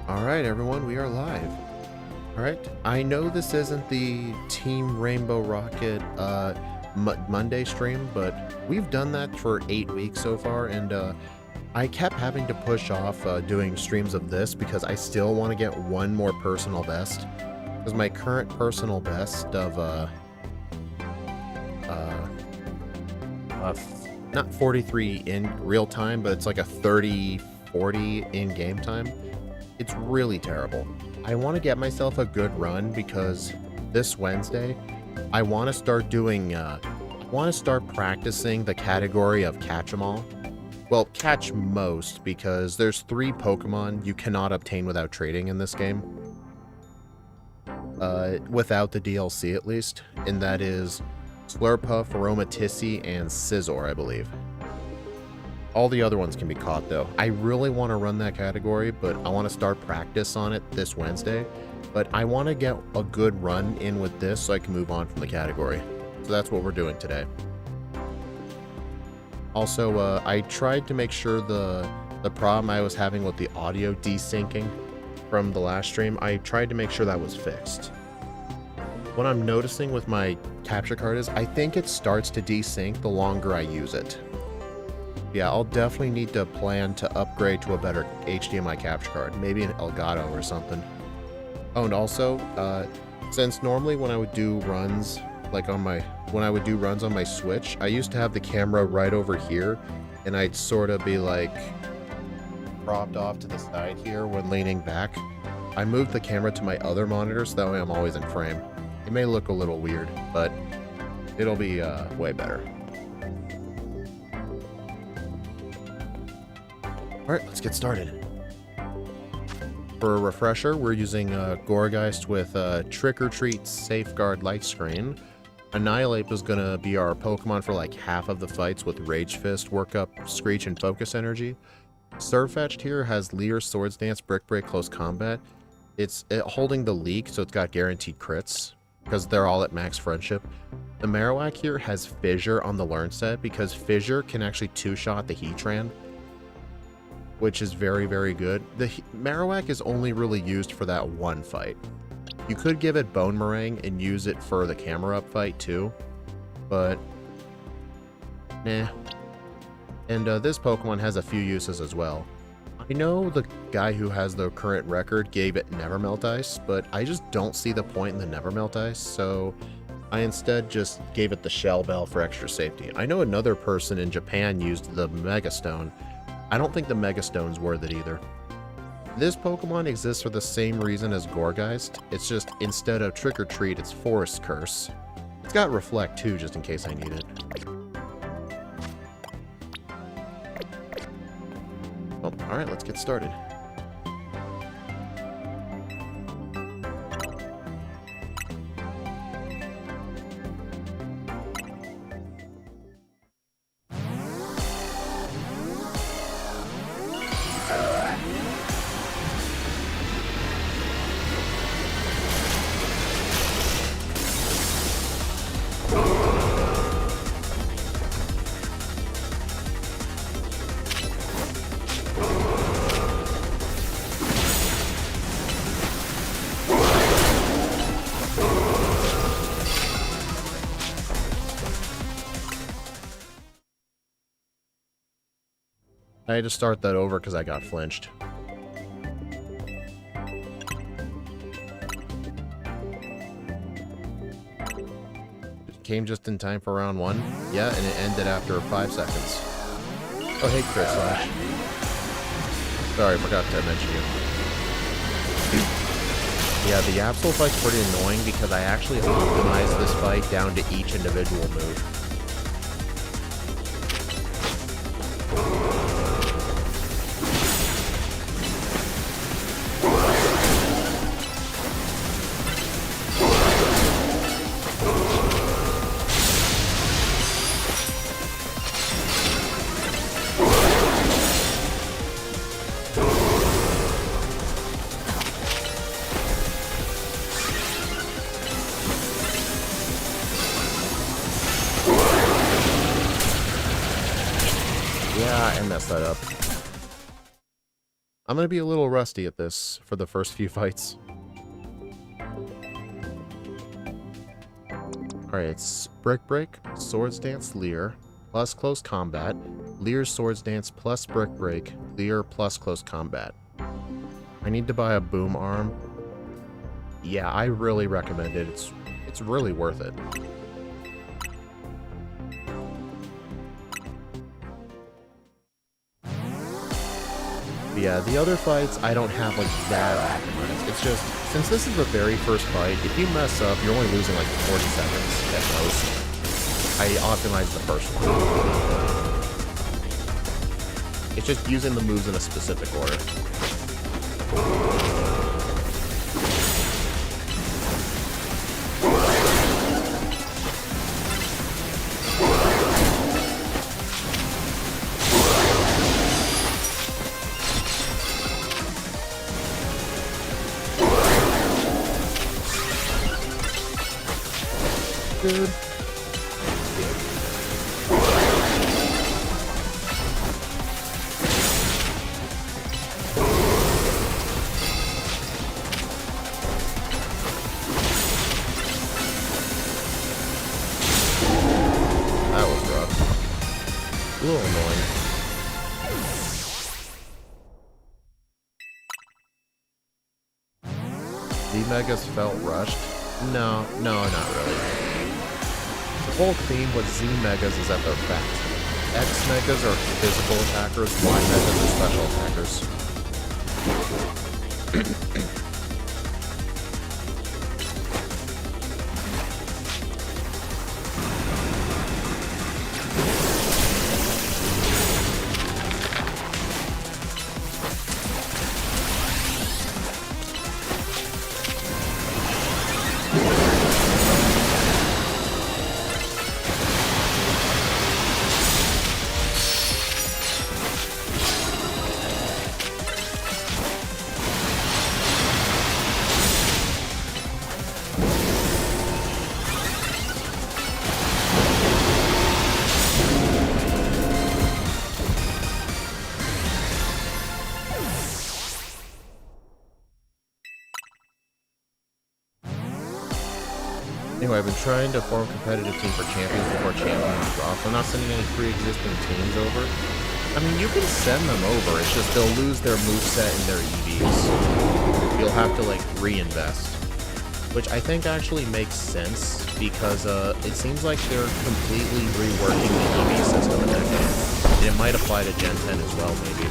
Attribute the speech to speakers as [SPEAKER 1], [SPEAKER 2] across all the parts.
[SPEAKER 1] Alright everyone, we are live. Alright, I know this isn't the Team Rainbow Rocket Monday stream, but we've done that for 8 weeks so far, and I kept having to push off doing streams of this because I still want to get one more personal best. Because my current personal best of not 43 in real time, but it's like a 30-40 in game time. It's really terrible. I want to get myself a good run because this Wednesday, I want to start doing, I want to start practicing the category of catch 'em all. Well, catch most, because there's 3 Pokemon you cannot obtain without trading in this game. Without the DLC at least, and that is Slurpuff, Aromatisse, and Scizor, I believe. All the other ones can be caught though. I really want to run that category, but I want to start practice on it this Wednesday. But I want to get a good run in with this so I can move on from the category. So that's what we're doing today. Also, I tried to make sure the problem I was having with the audio desyncing from the last stream, I tried to make sure that was fixed. What I'm noticing with my capture card is I think it starts to desync the longer I use it. Yeah, I'll definitely need to plan to upgrade to a better HDMI capture card, maybe an Elgato or something. Oh, and also, since normally when I would do runs, like on my, when I would do runs on my Switch, I used to have the camera right over here, and I'd sort of be like propped off to the side here when leaning back. I moved the camera to my other monitor so that way I'm always in frame. It may look a little weird, but it'll be way better. Alright, let's get started. For a refresher, we're using Gourgeist with Trick or Treat, Safeguard, Light Screen. Annihilate is going to be our Pokemon for like half of the fights with Rage Fist, Work Up, Screech, and Focus Energy. Surfetched here has Leer, Swords Dance, Brick Break, Close Combat. It's holding the Leak, so it's got guaranteed crits, because they're all at max friendship. The Marowak here has Fissure on the Learn set, because Fissure can actually 2-shot the Heatran, which is very, very good. The Marowak is only really used for that one fight. You could give it Bone Meringue and use it for the camera up fight too, but nah. And this Pokemon has a few uses as well. I know the guy who has the current record gave it Never Melt Ice, but I just don't see the point in the Never Melt Ice, so I instead just gave it the Shell Bell for extra safety. I know another person in Japan used the Mega Stone. I don't think the Mega Stone's worth it either. This Pokemon exists for the same reason as Gourgeist. It's just, instead of Trick or Treat, it's Forest Curse. It's got Reflect too, just in case I need it. Well, alright, let's get started. I had to start that over because I got flinched. It came just in time for round 1. Yeah, and it ended after 5 seconds. Oh, hey, Chris Slash. Sorry, I forgot to mention you. Yeah, the Absol fight's pretty annoying because I actually optimized this fight down to each individual move. Yeah, I messed that up. I'm going to be a little rusty at this for the first few fights. Alright, it's Brick Break, Swords Dance, Leer, plus Close Combat, Leer's Swords Dance plus Brick Break, Leer plus Close Combat. I need to buy a boom arm. Yeah, I really recommend it. It's really worth it. But yeah, the other fights I don't have like that optimized. It's just, since this is the very first fight, if you mess up, you're only losing like 40 seconds at most. I optimized the first one. It's just using the moves in a specific order. Dude. That was rough. A little annoying. Z-Megas felt rushed? No, not really. The whole theme with Z-Megas is that they're fast. X-Megas are physical attackers, Y-Megas are special attackers. Anyway, I've been trying to form a competitive team for champions before champions drop. I'm not sending any pre-existing teams over. I mean, you can send them over, it's just they'll lose their moveset and their EVs. You'll have to, like, reinvest. Which I think actually makes sense, because it seems like they're completely reworking the EV system in that game. And it might apply to Gen 10 as well, maybe.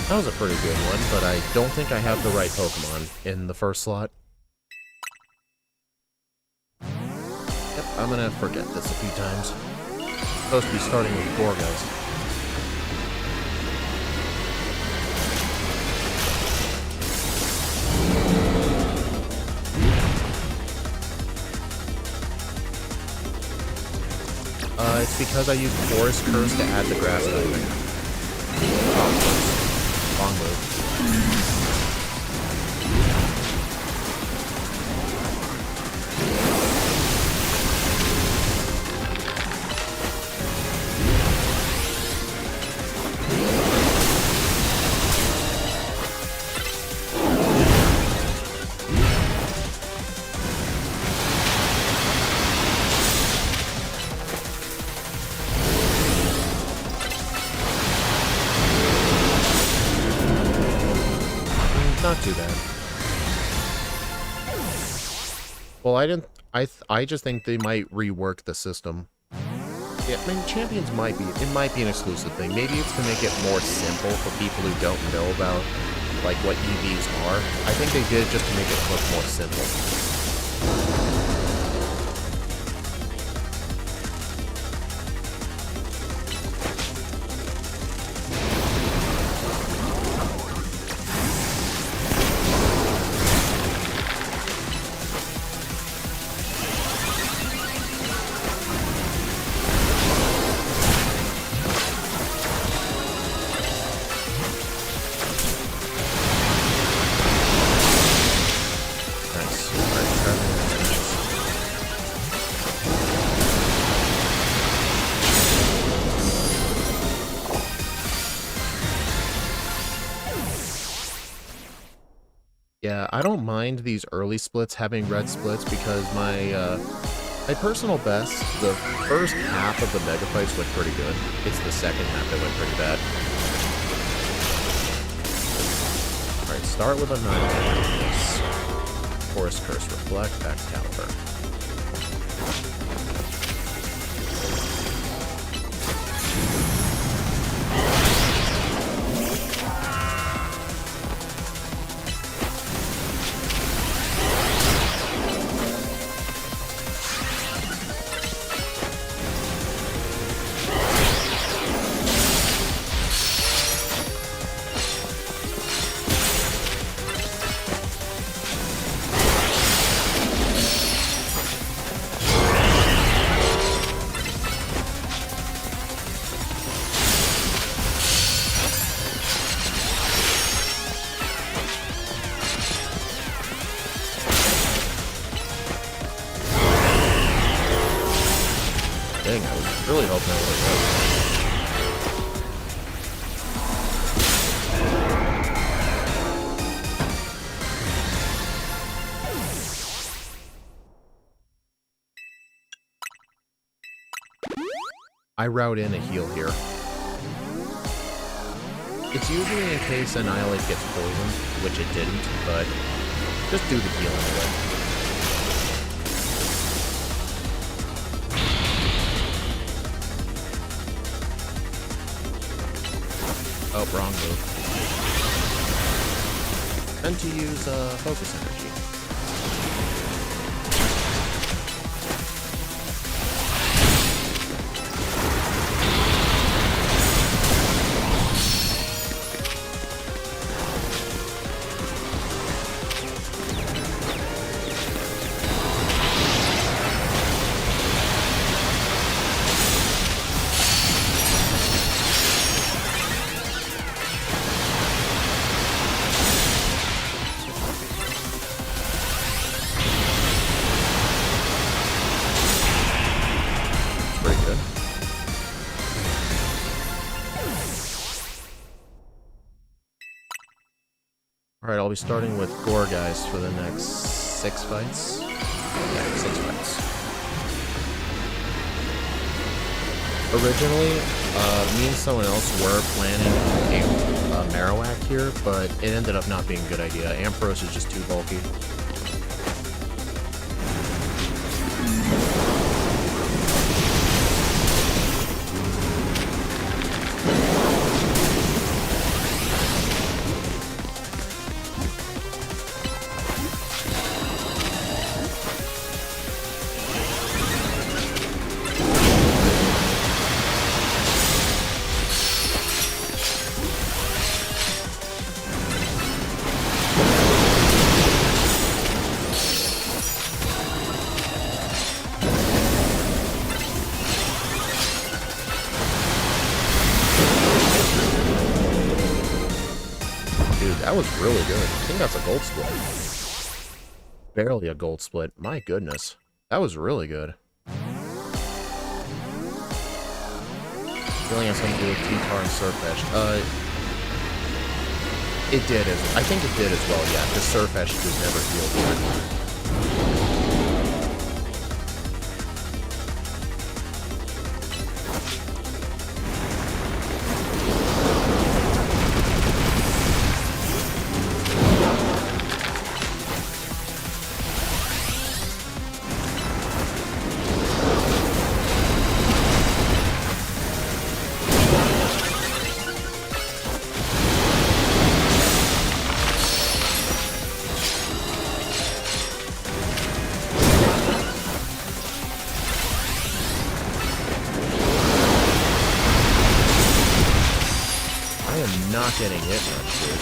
[SPEAKER 1] That was a pretty good one, but I don't think I have the right Pokemon in the first slot. Yep, I'm gonna forget this a few times. I'm supposed to be starting with Gorgas. It's because I used Forest Curse to add the grass typing. Long move. Not too bad. Well, I just think they might rework the system. Yeah, I mean, champions might be, it might be an exclusive thing. Maybe it's to make it more simple for people who don't know about, like, what EVs are. I think they did it just to make it look more simple. Yeah, I don't mind these early splits having red splits because my personal best, the first half of the mega fights went pretty good. It's the second half that went pretty bad. Alright, start with a 9. Forest Curse, Reflect, Excalibur. Dang, I was really hoping I would have. I route in a heal here. It's usually in case Annihilate gets poisoned, which it didn't, but just do the heal anyway. Oh, wrong move. Meant to use focus energy. Alright, I'll be starting with Gourgeist for the next 6 fights. Yeah, 6 fights. Originally, me and someone else were planning a Marowak here, but it ended up not being a good idea. Ampharos is just too bulky. That was really good. I think that's a gold split. Barely a gold split. My goodness. That was really good. Feeling has something to do with T-Tar and Surfetch. It did. I think it did as well, yeah, because Surfetch was never healed yet. am not getting hit much, dude.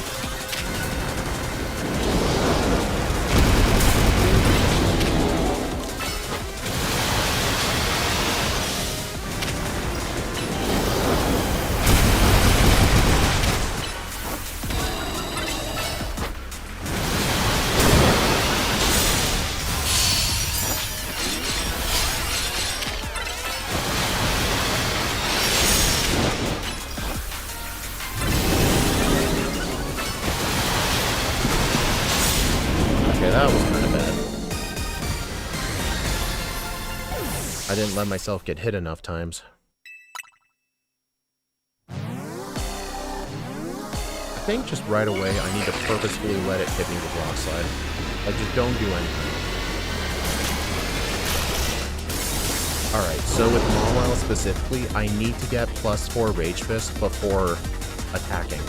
[SPEAKER 1] That was kind of bad. I didn't let myself get hit enough times. I think just right away I need to purposefully let it hit me with rock slide. Like, just don't do anything. Alright, so with Mawile specifically, I need to get +4 Rage Fist before attacking.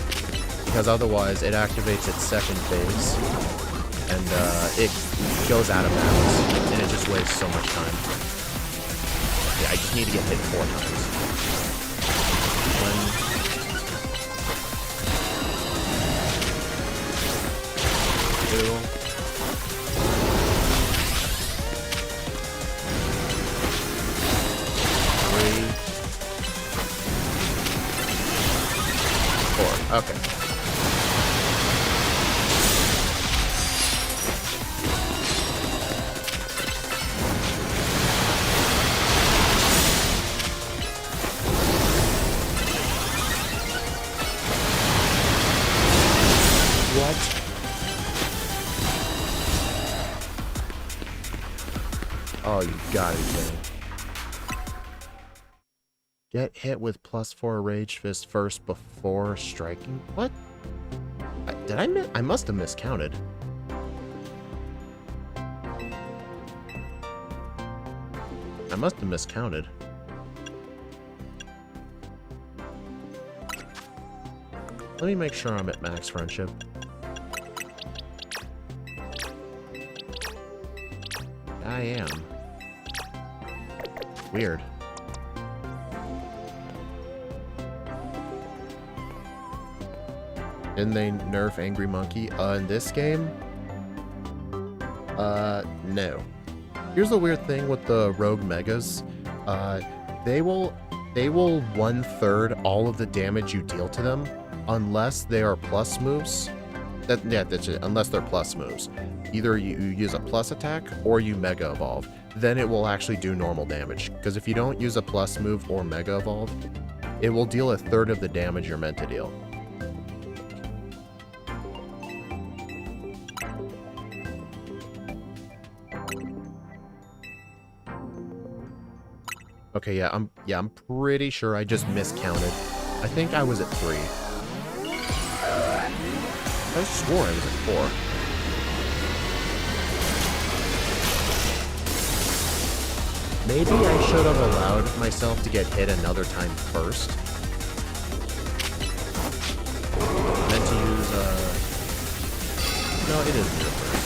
[SPEAKER 1] Because otherwise it activates its second phase. And it goes out of bounds, and it just wastes so much time. Yeah, I just need to get hit 4 times. 1, 2. Okay. What? Oh, you gotta be kidding. Get hit with +4 Rage Fist first before striking? What? Did I miss? I must have miscounted. I must have miscounted. Let me make sure I'm at max friendship. I am. Weird. Didn't they nerf Angry Monkey? In this game? No. Here's the weird thing with the Rogue Megas. They will 1/3 all of the damage you deal to them, unless they are plus moves. That's it. Unless they're plus moves. Either you use a plus attack, or you Mega Evolve. Then it will actually do normal damage. Because if you don't use a plus move or Mega Evolve, it will deal 1/3 of the damage you're meant to deal. Okay, yeah, I'm pretty sure I just miscounted. I think I was at 3. I swore I was at 4. Maybe I should have allowed myself to get hit another time first. I meant to use, no, it isn't your first.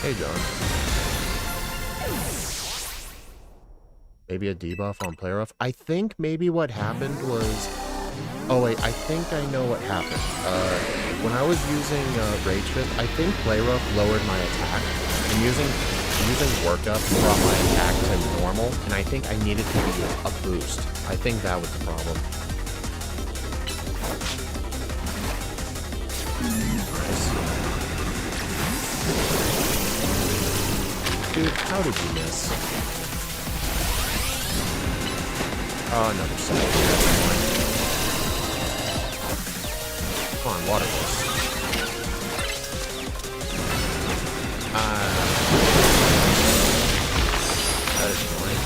[SPEAKER 1] Hey, John. Maybe a debuff on player off? I think maybe what happened was... Oh wait, I think I know what happened. When I was using Rage Fist, I think play rough lowered my attack. And using workup brought my attack to normal, and I think I needed to be a boost. I think that was the problem. Dude, how did you miss? Oh, another side. Come on, water this. That is annoying.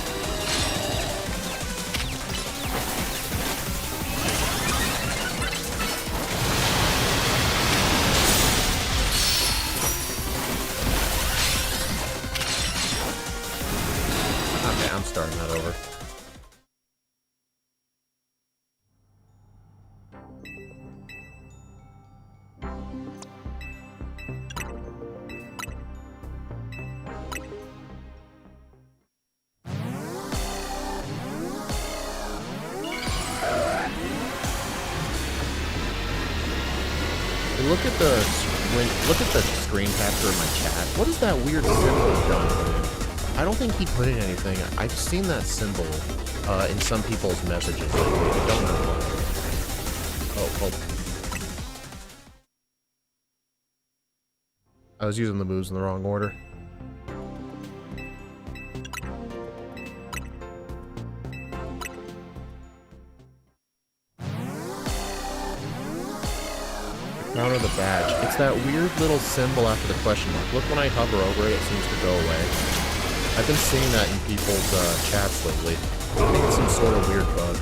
[SPEAKER 1] Look at the screen capture in my chat. What is that weird symbol John put in? I don't think he put in anything. I've seen that symbol in some people's messages lately. I don't know why. Oh, hold on. I was using the moves in the wrong order. Counter the badge. It's that weird little symbol after the question mark. Look, when I hover over it, it seems to go away. I've been seeing that in people's chats lately. I think it's some sort of weird bug.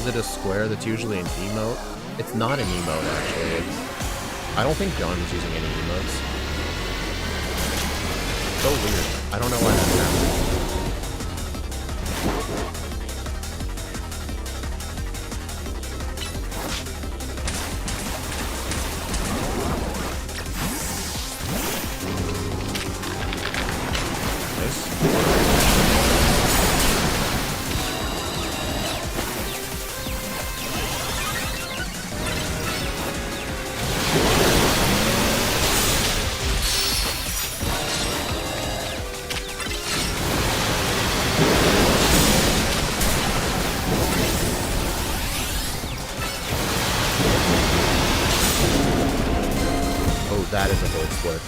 [SPEAKER 1] A square that's usually an emote. It's not an emote, actually. I don't think John was using any emotes. So weird. I don't know why that's happening. That is a gold split.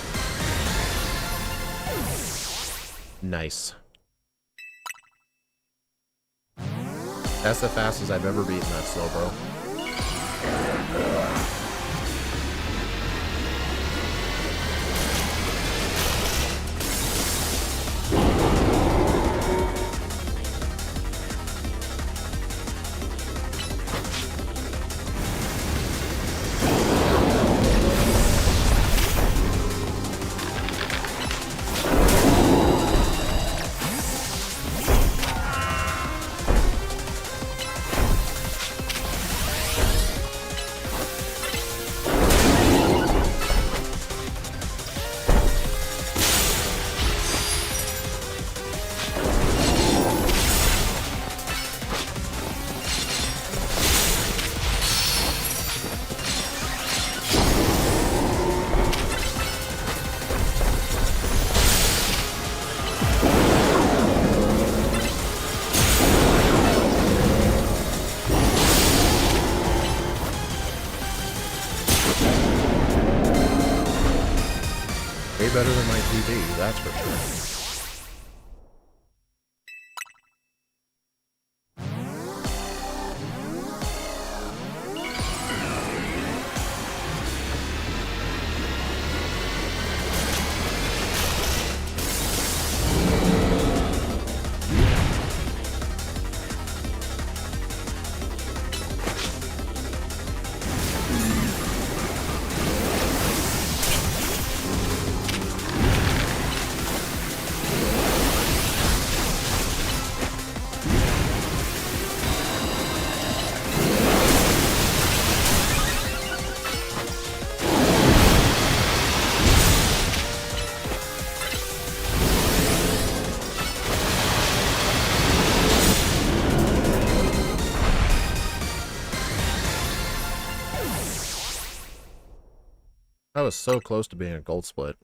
[SPEAKER 1] Nice. That's the fastest I've ever beaten that slow, bro. Better than my TV, that's for sure. I was so close to being a gold split.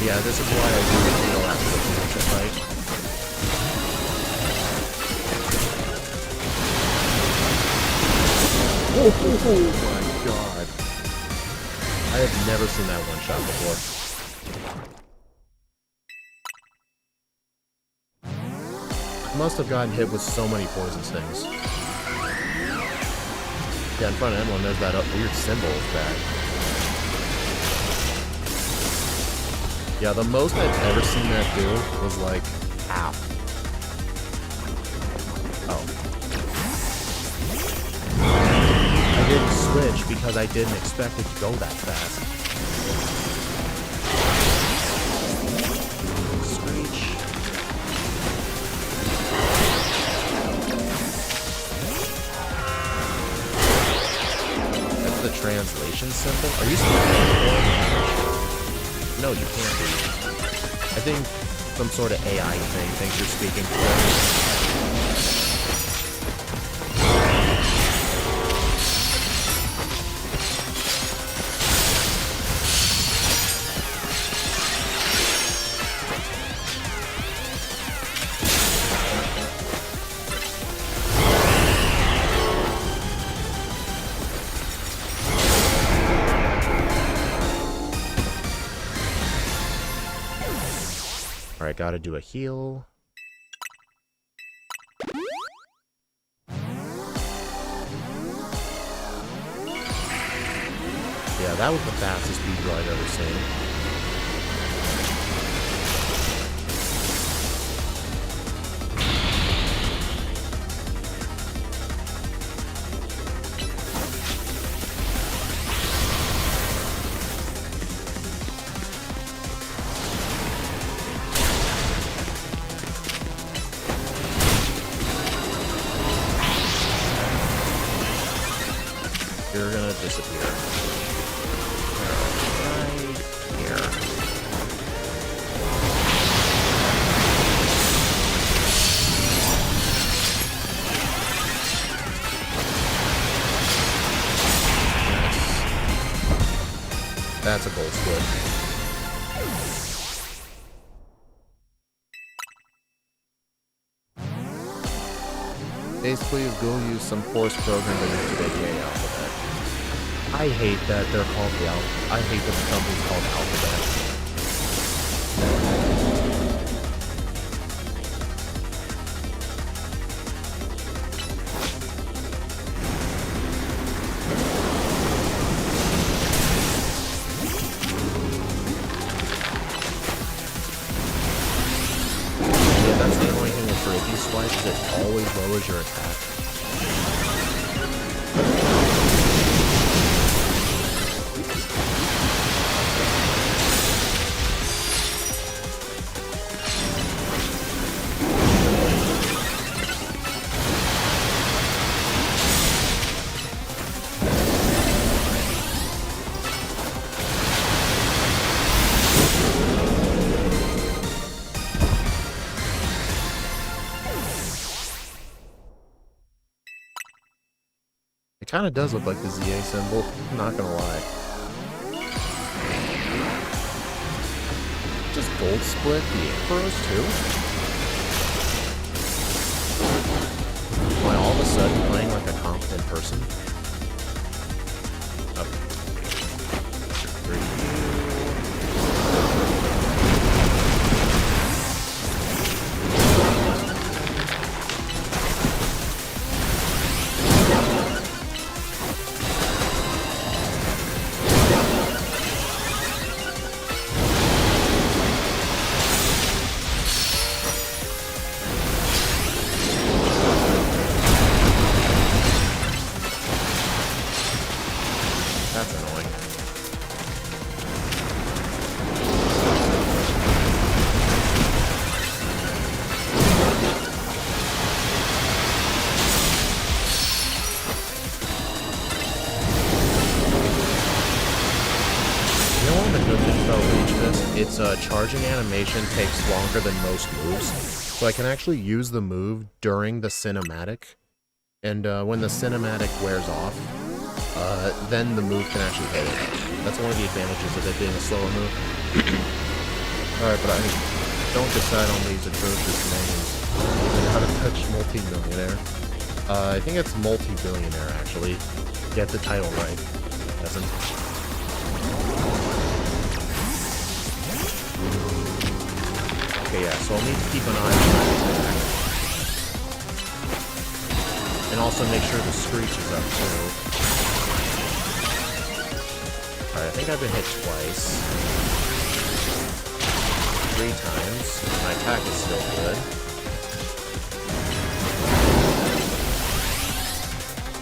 [SPEAKER 1] Yeah, this is why I do the heal after the future fight. Oh my god. I have never seen that one shot before. I must have gotten hit with so many poison stings. Yeah, in front of everyone, there's that weird symbol back. Yeah, the most I've ever seen that do was like, ow. Oh. I didn't switch because I didn't expect it to go that fast. Screech. That's the translation symbol? Are you supposed to? No, you can't be. I think some sort of AI thing thinks you're speaking French. Alright, gotta do a heal. Yeah, that was the fastest speedrun I've ever seen. You're gonna disappear. Right here. That's a gold split. Basically, go use some force program to make the AKA Alphabet. I hate that they're called the Alphabet. I hate that the company's called Alphabet. Yeah, that's the only thing with breaking swipe is it always lowers your attack. It kind of does look like the ZA symbol, I'm not gonna lie. Just gold split the Emperors too? Am I all of a sudden playing like a competent person? Okay. That's annoying. You know one of the good things about Reach this? Its charging animation takes longer than most moves, so I can actually use the move during the cinematic, and when the cinematic wears off, then the move can actually hit it. That's one of the advantages of it being a slower move. Alright, but I don't decide on these atrocious names. How to touch multi-millionaire. I think it's multi-billionaire, actually. Get the title right. Doesn't. Okay, yeah, so I'll need to keep an eye on that attack. And also make sure the screech is up, too. Alright, I think I've been hit twice. 3 times. My attack is still good.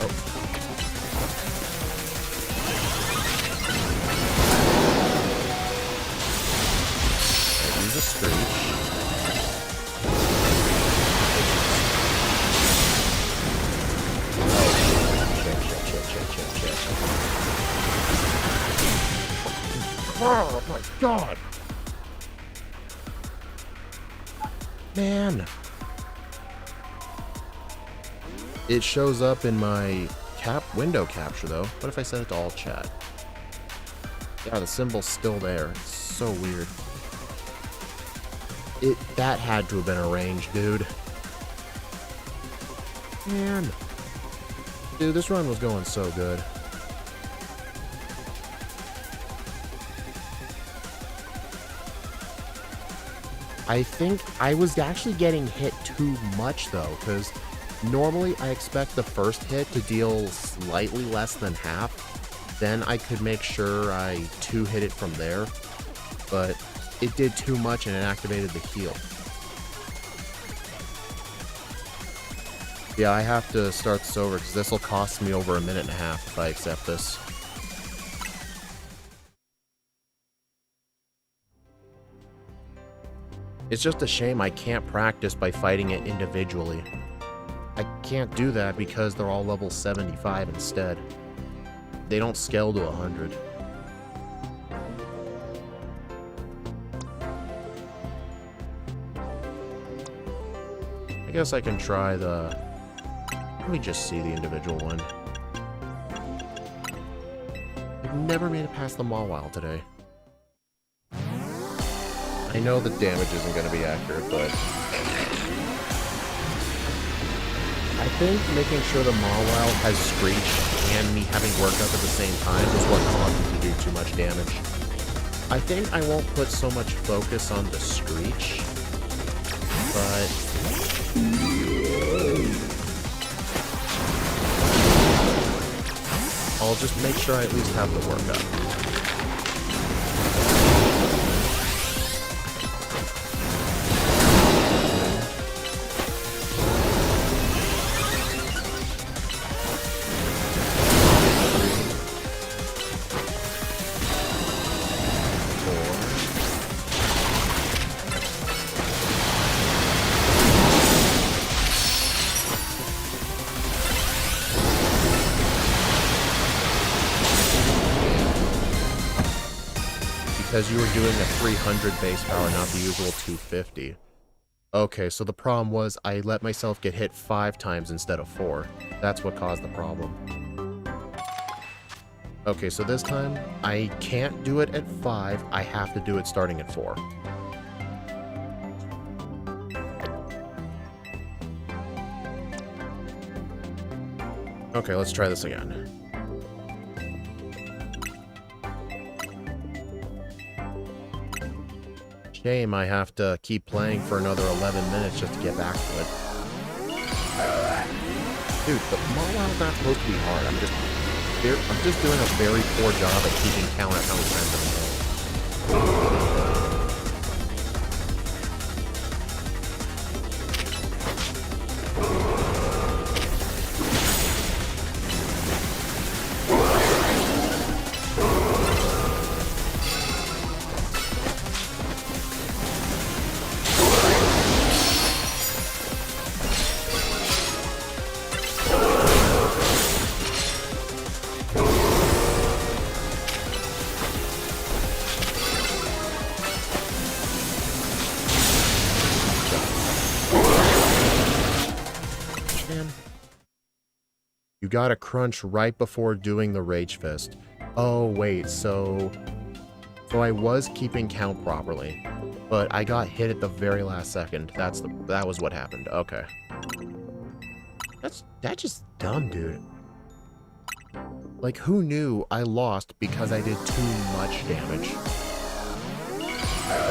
[SPEAKER 1] Oh. I use a screech. Oh, shit. Oh my god! Man! It shows up in my window capture though. What if I set it to all chat? Yeah, the symbol's still there. It's so weird. That had to have been arranged, dude. Man. Dude, this run was going so good. I think I was actually getting hit too much though, because normally I expect the first hit to deal slightly less than half. Then I could make sure I 2-hit it from there. But it did too much and it activated the heal. Yeah, I have to start this over because this will cost me over 1.5 minutes if I accept this. It's just a shame I can't practice by fighting it individually. I can't do that because they're all level 75 instead. They don't scale to 100. I guess I can try the... Let me just see the individual one. I've never made it past the Mawile today. I know the damage isn't going to be accurate, but... I think making sure the Mawile has Screech and me having worked up at the same time is what caused me to do too much damage. I think I won't put so much focus on the Screech, but... I'll just make sure I at least have the work up. Because you were doing a 300 base power, not the usual 250. Okay, so the problem was I let myself get hit 5 times instead of 4. That's what caused the problem. Okay, so this time, I can't do it at 5, I have to do it starting at 4. Okay, let's try this again. Shame I have to keep playing for another 11 minutes just to get back to it. Dude, the Mawile's not supposed to be hard. I'm just doing a very poor job at keeping count of how many times I'm hit. You gotta crunch right before doing the Rage Fist. Oh, wait, so... So I was keeping count properly, but I got hit at the very last second. That was what happened. Okay. That's just dumb, dude. Like, who knew I lost because I did too much damage?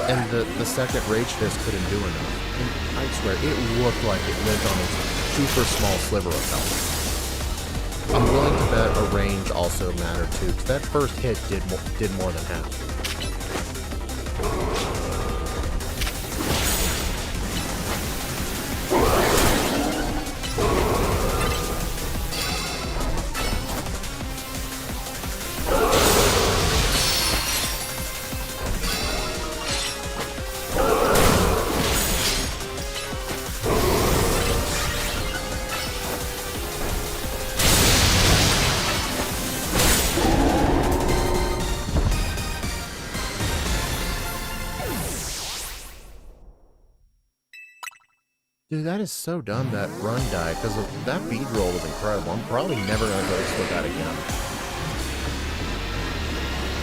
[SPEAKER 1] And the second Rage Fist couldn't do enough. And I swear, it looked like it lived on a super small sliver of health. I'm willing to bet a range also mattered too, because that first hit did more than half. Dude, that is so dumb that run died, because that bead roll was incredible. I'm probably never going to go with that again.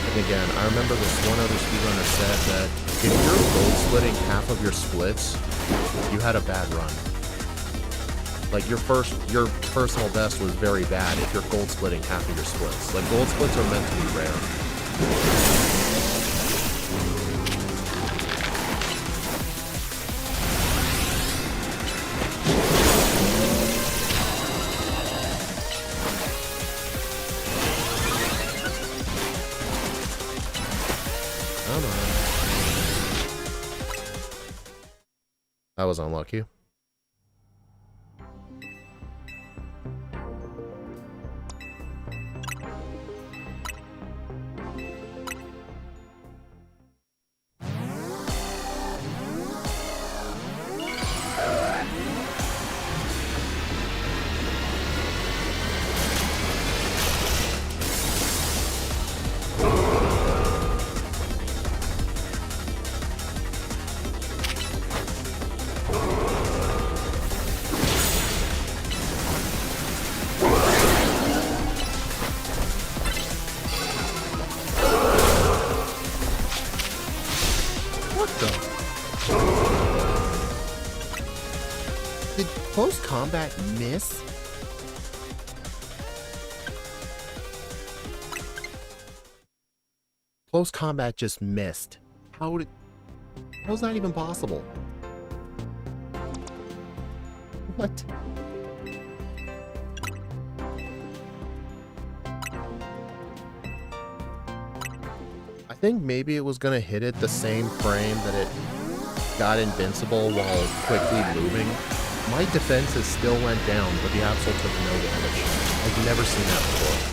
[SPEAKER 1] And again, I remember this one other speedrunner said that if you're gold splitting half of your splits, you had a bad run. Like, your personal best was very bad if you're gold splitting half of your splits. Like, gold splits are meant to be rare. That was unlucky. Did close combat miss? Close combat just missed. How's that even possible? What? I think maybe it was gonna hit it the same frame that it got invincible while quickly moving. My defenses still went down, but the Absol took no damage. I've never seen that before.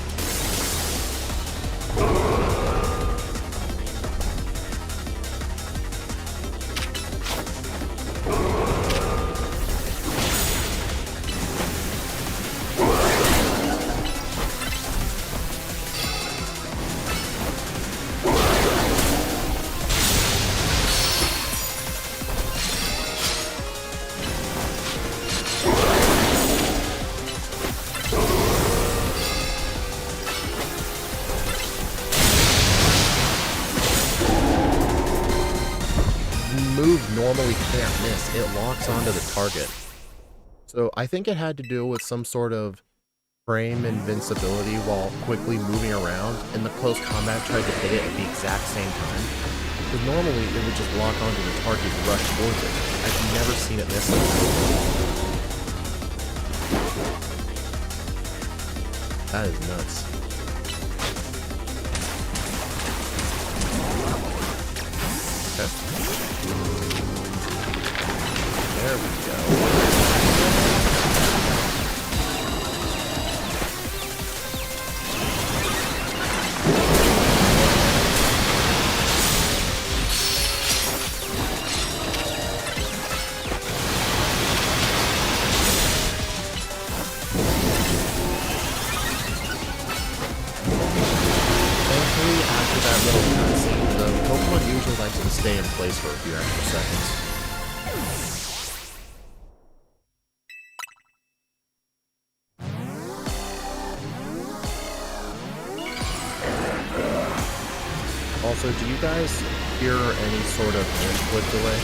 [SPEAKER 1] Move normally can't miss. It locks onto the target. So I think it had to do with some sort of frame invincibility while quickly moving around, and the close combat tried to hit it at the exact same time. Because normally it would just lock onto the target and rush towards it. I've never seen it miss it. That is nuts. There we go. Thankfully, after that little cutscene, the Pokemon usually likes to stay in place for a few extra seconds. Also, Also, do you guys hear any sort of input delay?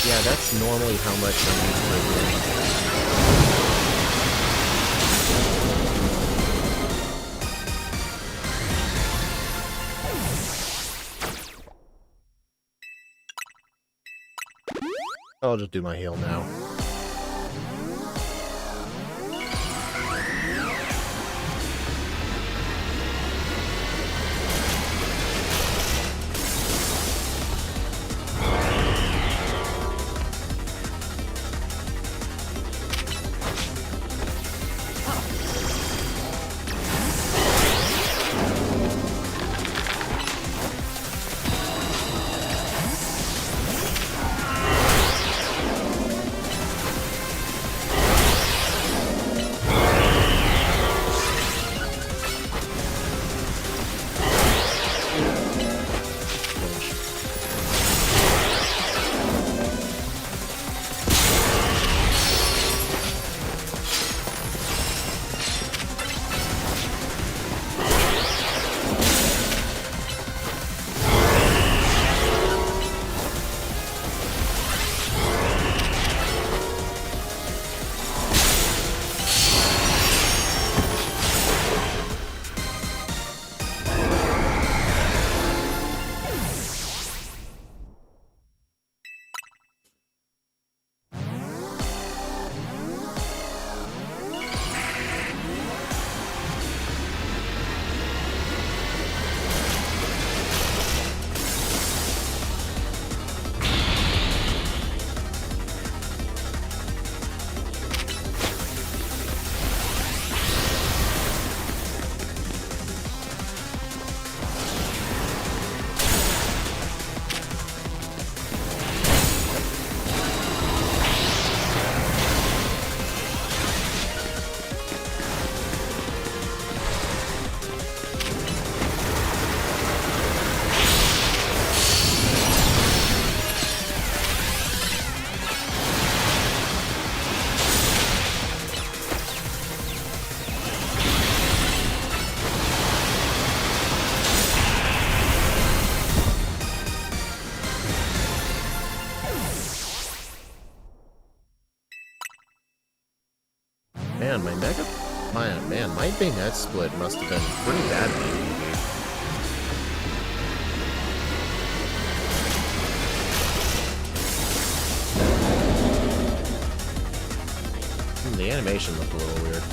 [SPEAKER 1] Yeah, that's normally how much I'm used to. I'll just do my heal now. Man, my mega... Man, my bayonet split must have been pretty bad in the animation looked a little weird.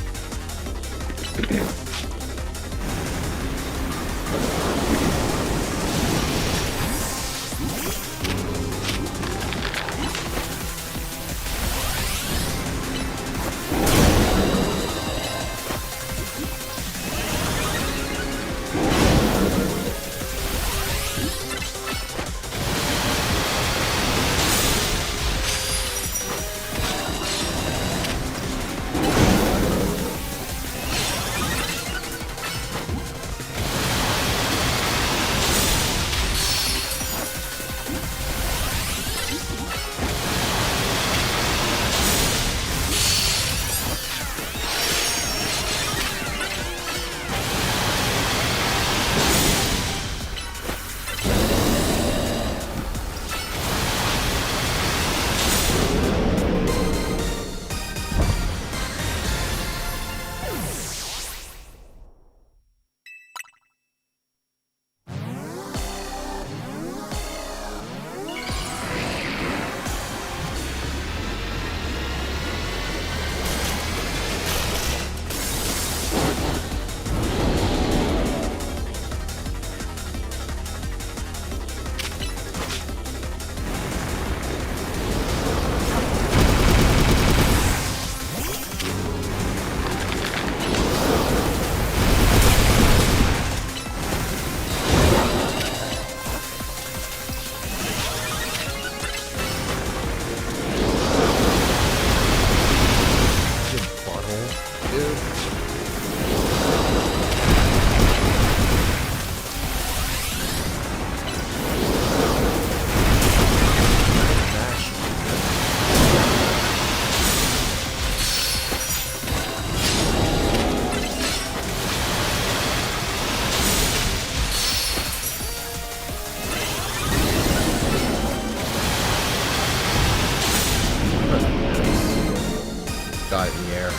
[SPEAKER 1] Got it in the air.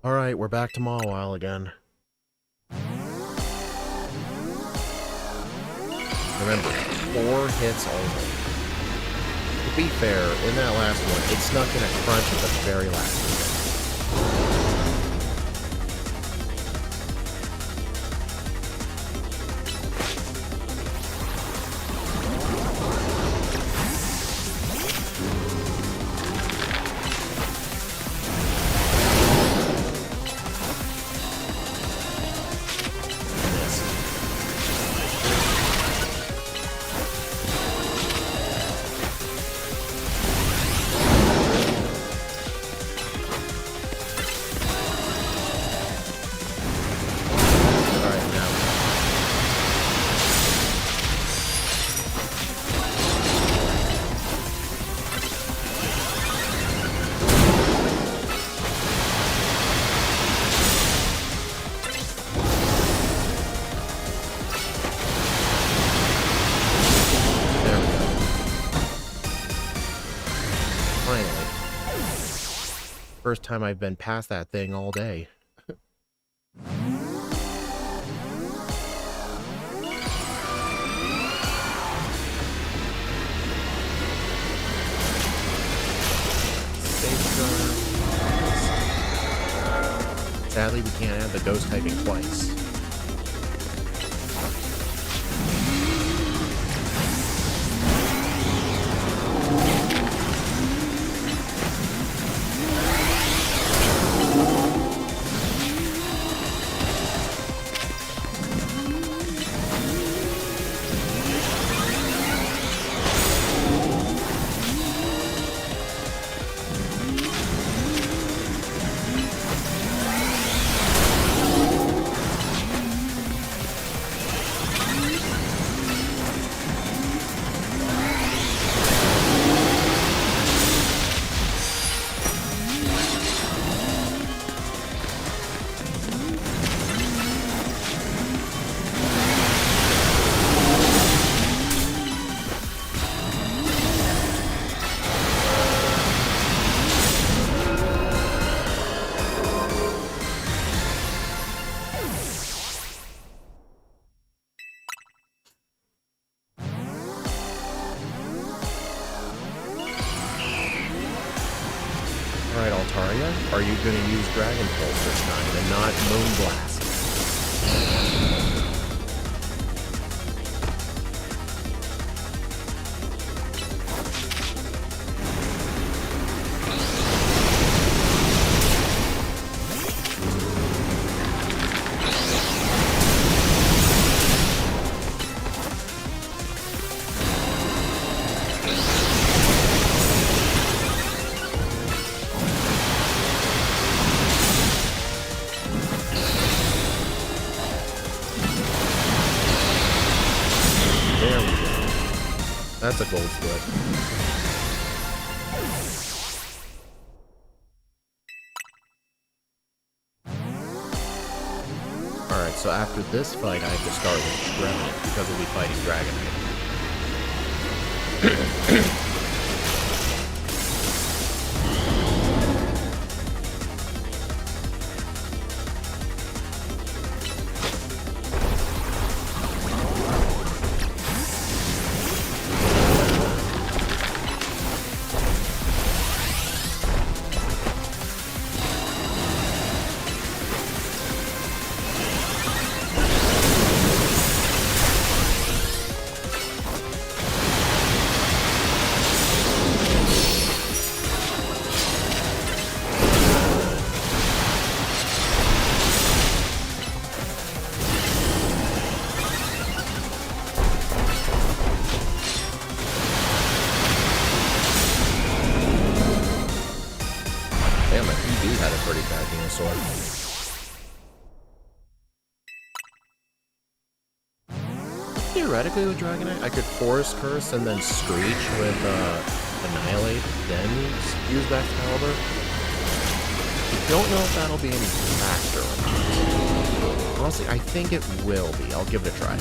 [SPEAKER 1] Alright, we're back to Mawile again. Remember, 4 hits only. To be fair, in that last one, it snuck in a crunch at the very last minute. First time I've been past that thing all day. Sadly, we can't have the ghost typing twice. area? Are you going to use Dragon Pulse this time and not Moonblast? That's a gold split. Alright, so after this fight, I have to start with Trevenant because we'll be fighting Dragonite. Damn, my PB had a pretty bad Venusaur. Theoretically with Dragonite, I could Forest Curse and then Screech with Annihilate, then use back Caliber. I don't know if that'll be any factor or not. Honestly, I think it will be. I'll give it a try.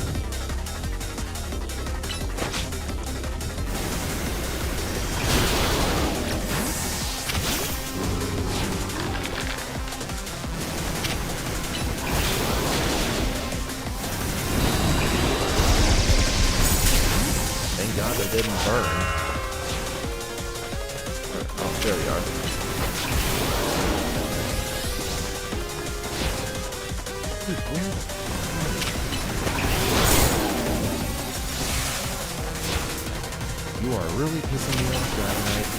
[SPEAKER 1] God, they didn't burn. Oh, there we are. You are really pissing me off, Dragonite.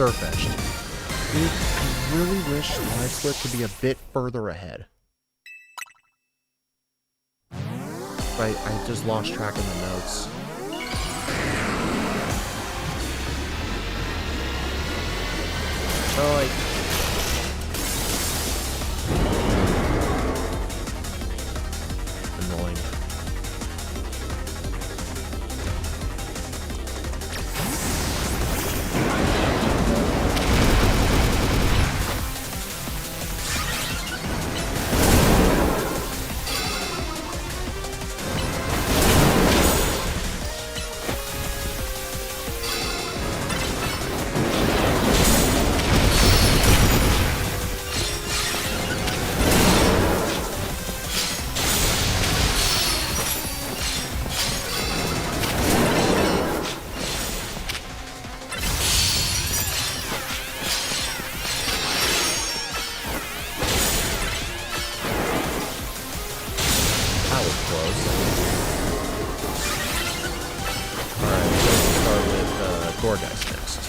[SPEAKER 1] Surfetched. Dude, I really wish Live Split could be a bit further ahead. I just lost track of the notes. So, like... annoying. Gourgeist next.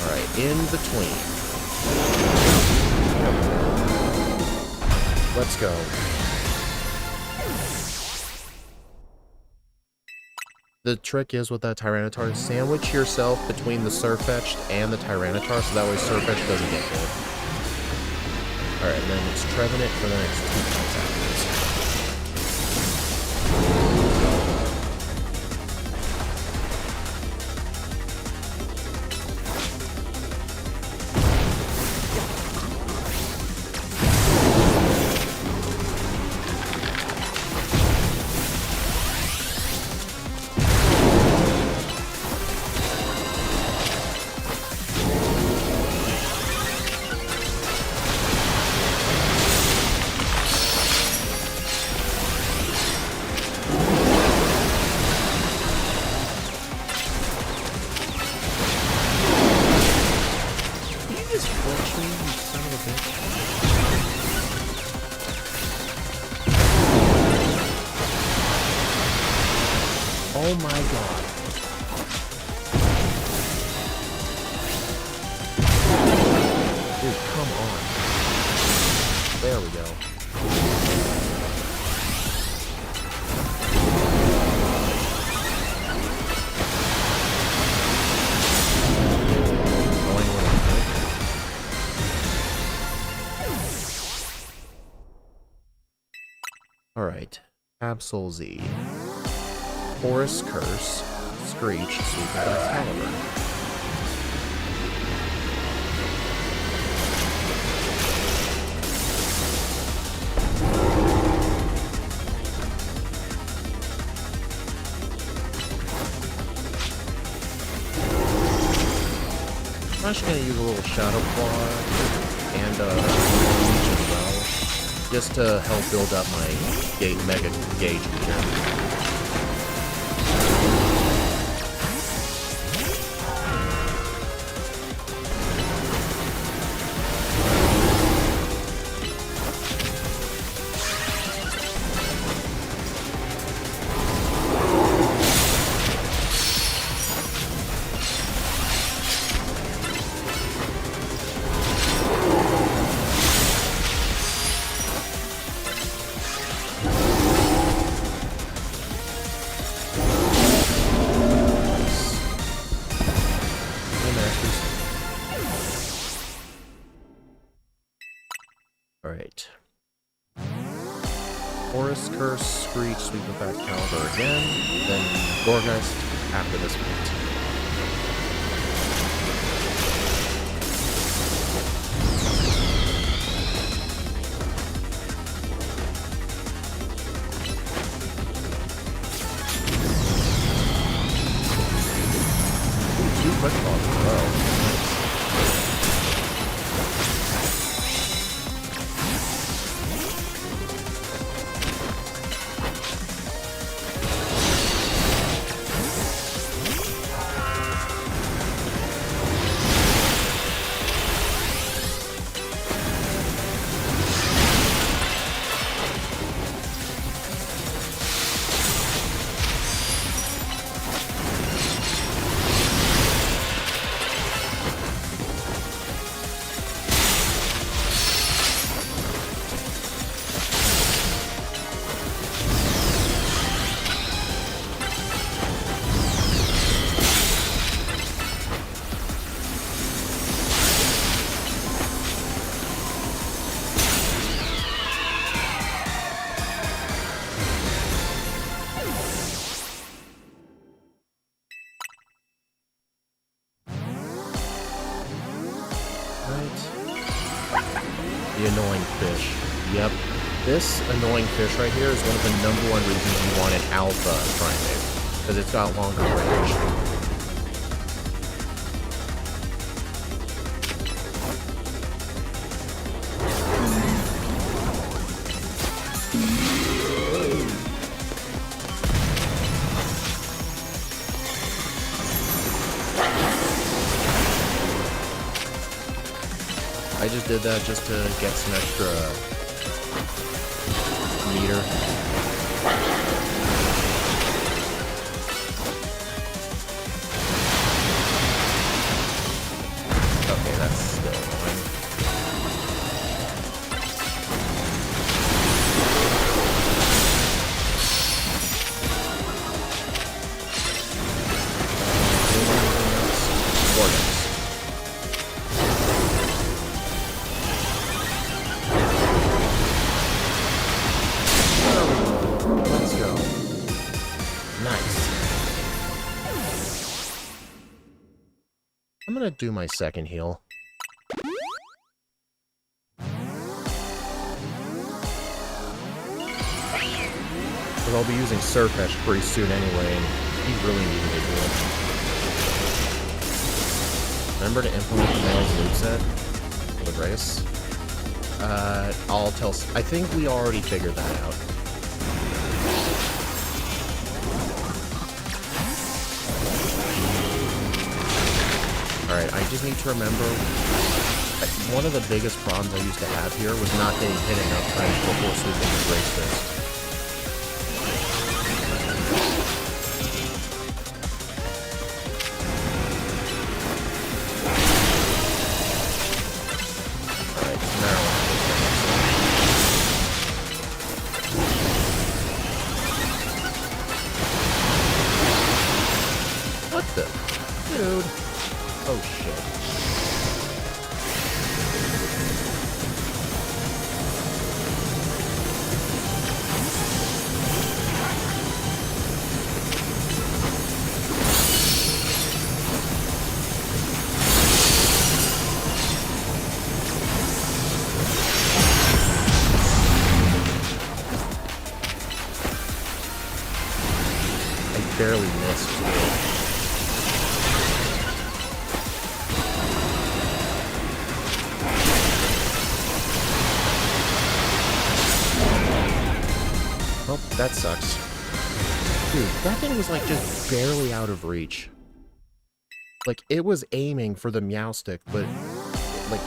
[SPEAKER 1] Alright, in between. Let's go. The trick is with that Tyranitar, sandwich yourself between the Surfetched and the Tyranitar so that way Surfetched doesn't get hit. Alright, then it's Trevenant for the next 2 fights afterwards. Oh my god. Dude, come on. There we go. Alright. Absol Z. Forest Curse. Screech. Sweep of Excalibur. I'm just gonna use a little Shadow Claw and Leech as well, just to help build up my Mega Gauge meter. Alright. Forest Curse, Screech, Sweep of Excalibur again, then Gorgeist after this point. Two quick balls in a row. The annoying fish. Yep. This annoying fish right here is one of the #1 reasons you want an alpha primate, because it's got longer range. I just did that just to get some extra meter. Okay, that's still annoying. Gorgeous. I'm gonna do my second heal. Because I'll be using Surfetch pretty soon anyway, and he really needed a heal. Remember to implement the Male's moveset for the race? I think we already figured that out. Alright, I just need to remember, one of the biggest problems I used to have here was not getting hit enough times before sweeping the Great Fist. Dude. Oh, shit. Barely missed. Oh, that sucks. Dude, that thing was like just barely out of reach. Like, it was aiming for the meow stick, but like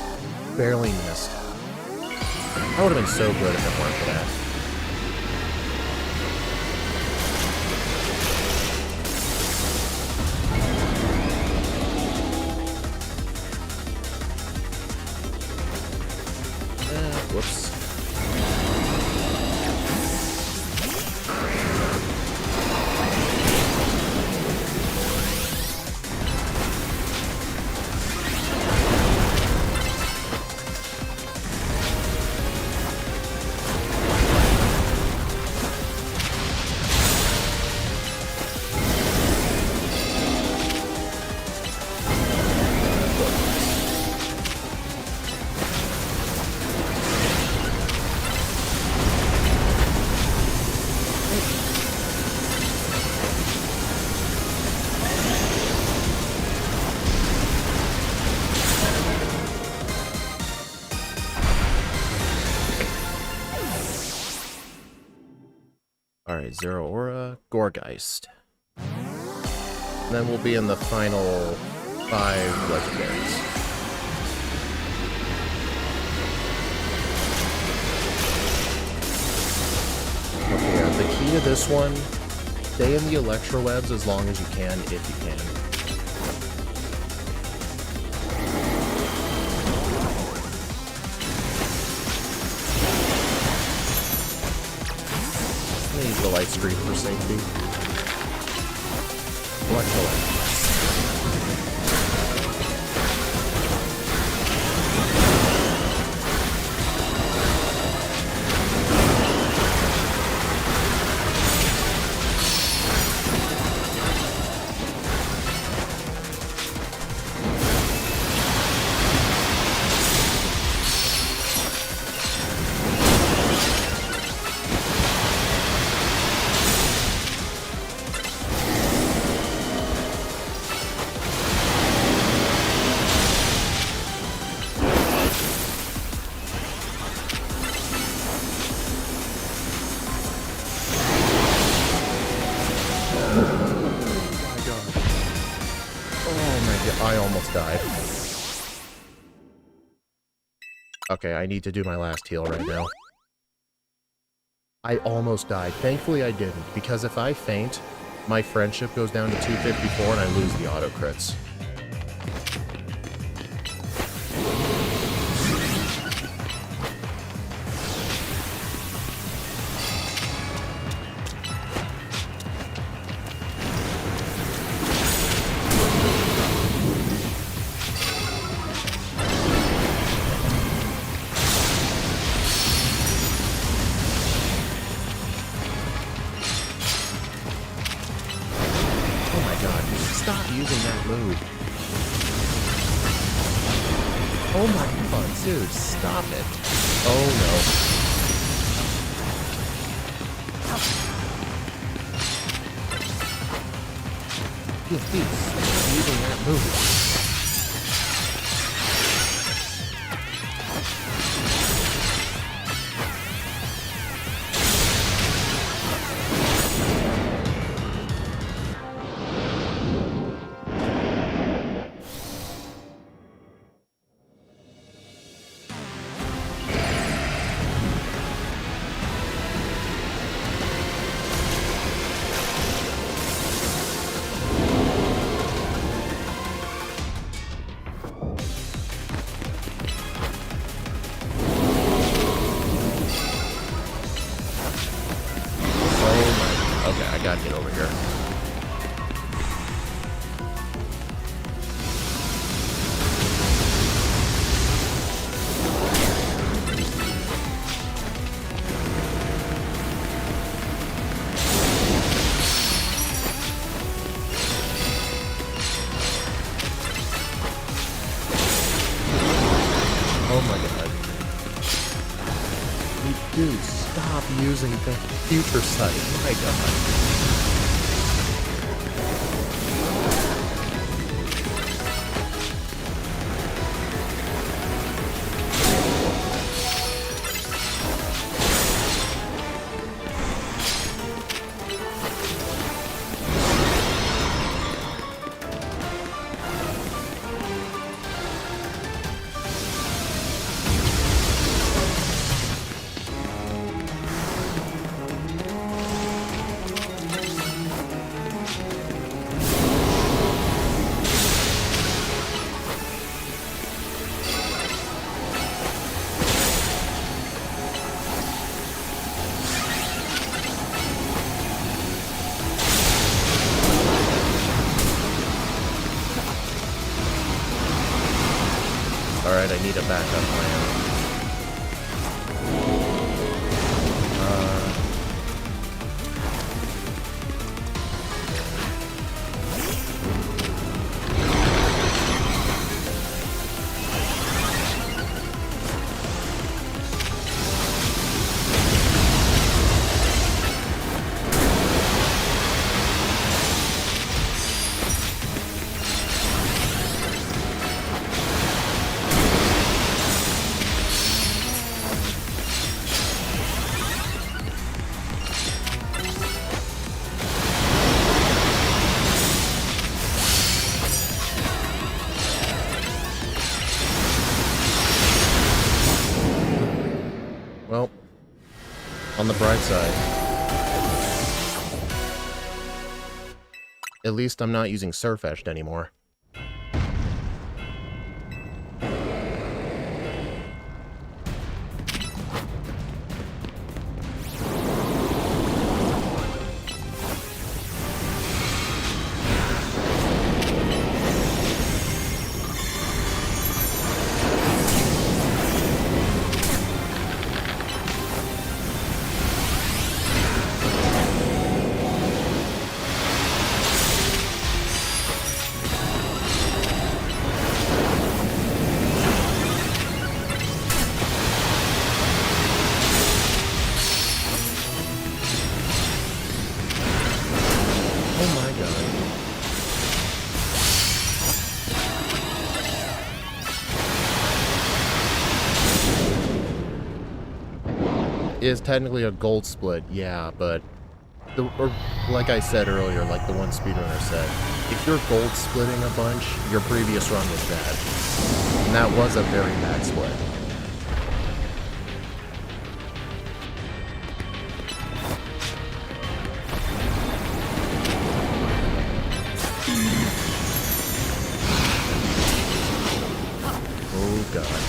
[SPEAKER 1] barely missed. That would have been so good if it weren't for that. Whoops. Alright, Zero Aura, Gorgeist. And then we'll be in the final 5 legendaries. Okay, the key to this one, stay in the Electrowebs as long as you can, if you can. Use the light screen for safety. Electrolyte. I almost died. Okay, I need to do my last heal right now. I almost died. Thankfully I didn't, because if I faint, my friendship goes down to 254 and I lose the auto crits. Stop using that move. Oh my god, dude, stop it. Oh no. Dude, stop using that move. Gotta get over here. using the future sight. My god. Alright, I need a backup plan. Well, on the bright side, at least I'm not using Surfetched anymore. Is technically a gold split, yeah, but like I said earlier, like the one speedrunner said, if you're gold splitting a bunch, your previous run was bad. And that was a very bad split. Oh god.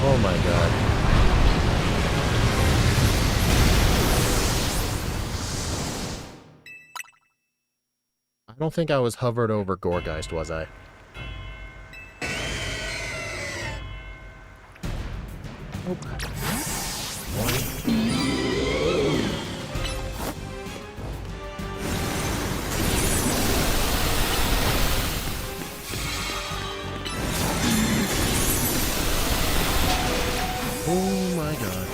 [SPEAKER 1] Oh my god. I don't think I was hovered over Goregeist, was I? Nope. One. Oh my god.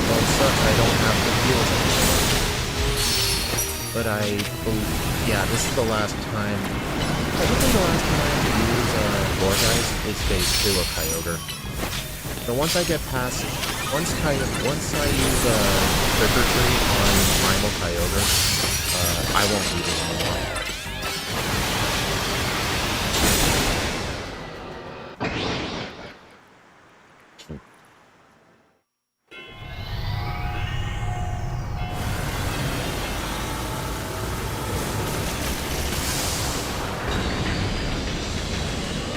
[SPEAKER 1] Well, it sucks I don't have the heals anymore. But I believe yeah, this is the last time. I think the last time I use Gorgeist is phase 2 of Kyogre. So once I get past, once I use Trick or Treat on Primal Kyogre, I won't need it anymore.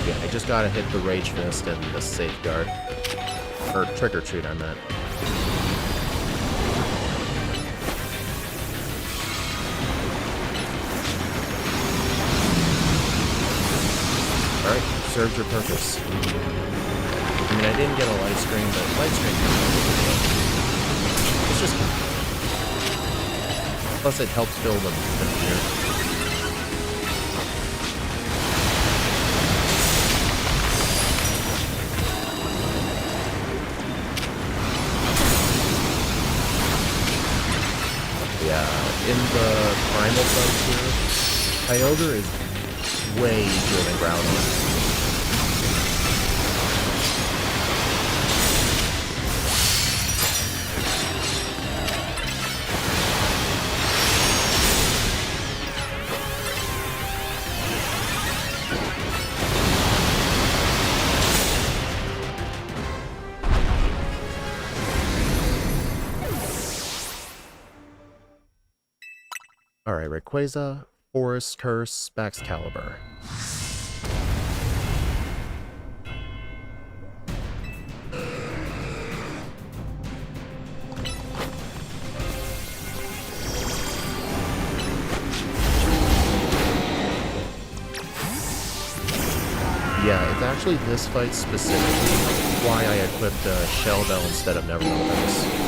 [SPEAKER 1] Yeah, I just gotta hit the Rage Fist and the Safeguard. Or Trick or Treat, I meant. Alright, served your purpose. I mean, I didn't get a light screen, but light screen it's just plus it helps fill the fear. Yeah, in the Primal Frontier, Kyogre is way easier than Groudon. Alright, Rayquaza, Forest Curse, Baxcalibur. Yeah, it's actually this fight specifically why I equipped Shell Bell instead of Nevermorphous.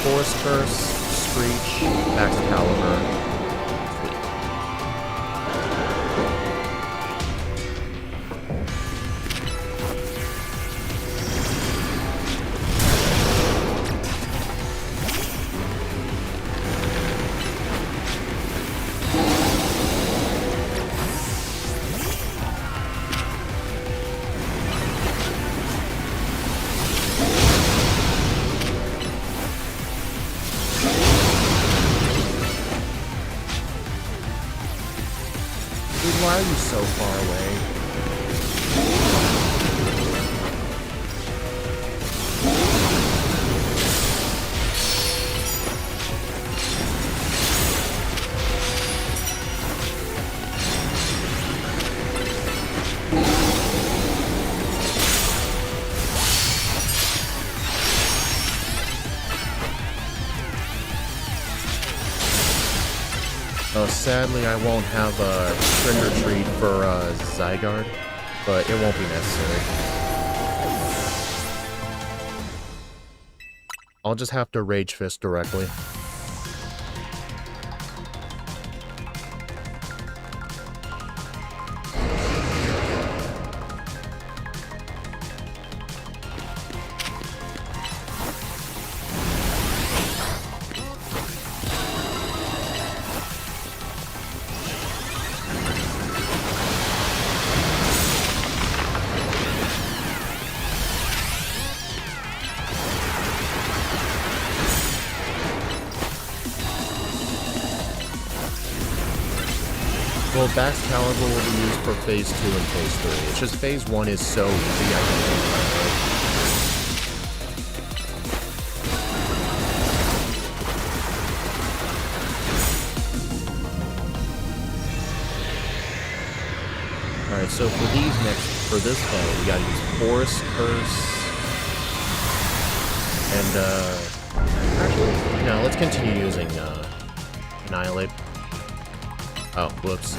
[SPEAKER 1] Forest Curse, Screech, Baxcalibur. Why are you so far away? Sadly, I won't have a Trick or Treat for Zygarde, but it won't be necessary. I'll just have to Rage Fist directly. Well, Baxcalibur will be used for Phase 2 and Phase 3. It's just Phase 1 is so easy, I can do it. Alright, so for this fight, we gotta use Forest Curse, and, actually, no, let's continue using, Annihilate. Oh, whoops.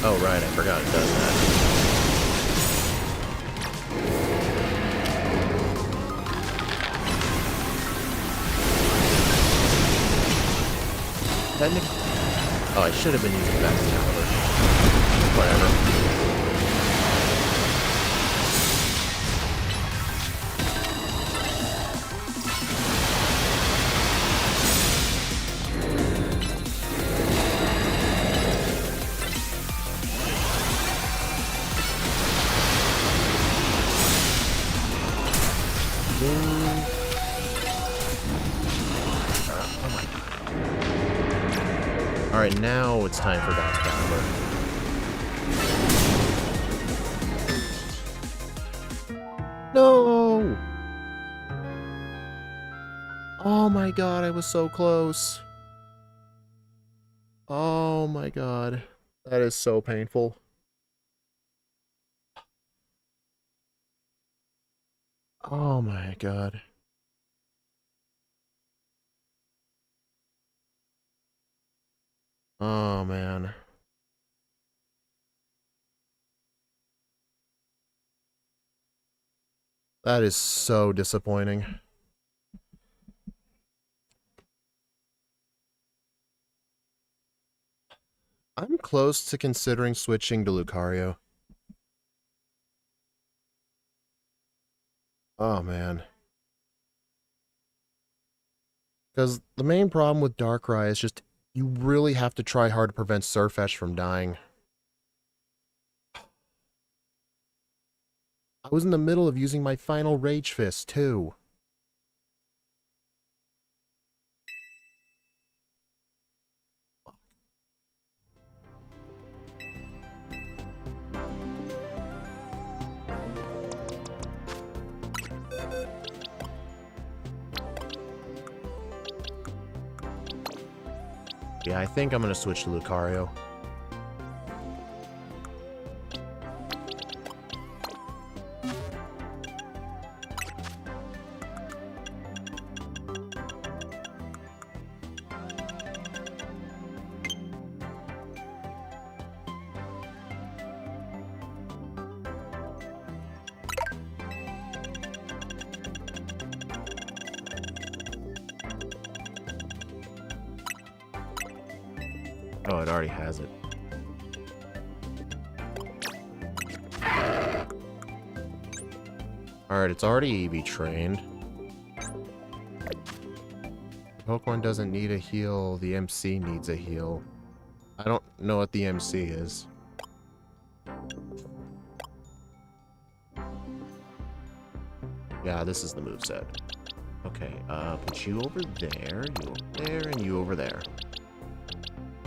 [SPEAKER 1] Oh, right, I forgot it does that. Oh, I should have been using that caliber. Whatever. Alright, now it's time for Bass Caliber. No! Oh my god, I was so close. Oh my god. That is so painful. Oh my god. Oh man. That is so disappointing. I'm close to considering switching to Lucario. Oh man. Because the main problem with Darkrai is just you really have to try hard to prevent Surfetch from dying. I was in the middle of using my final Rage Fist, too. Yeah, I think I'm going to switch to Lucario. Oh, it already has it. Alright, it's already EV trained. Pokemon doesn't need a heal, the MC needs a heal. I don't know what the MC is. Yeah, this is the moveset. Okay, put you over there, you over there, and you over there.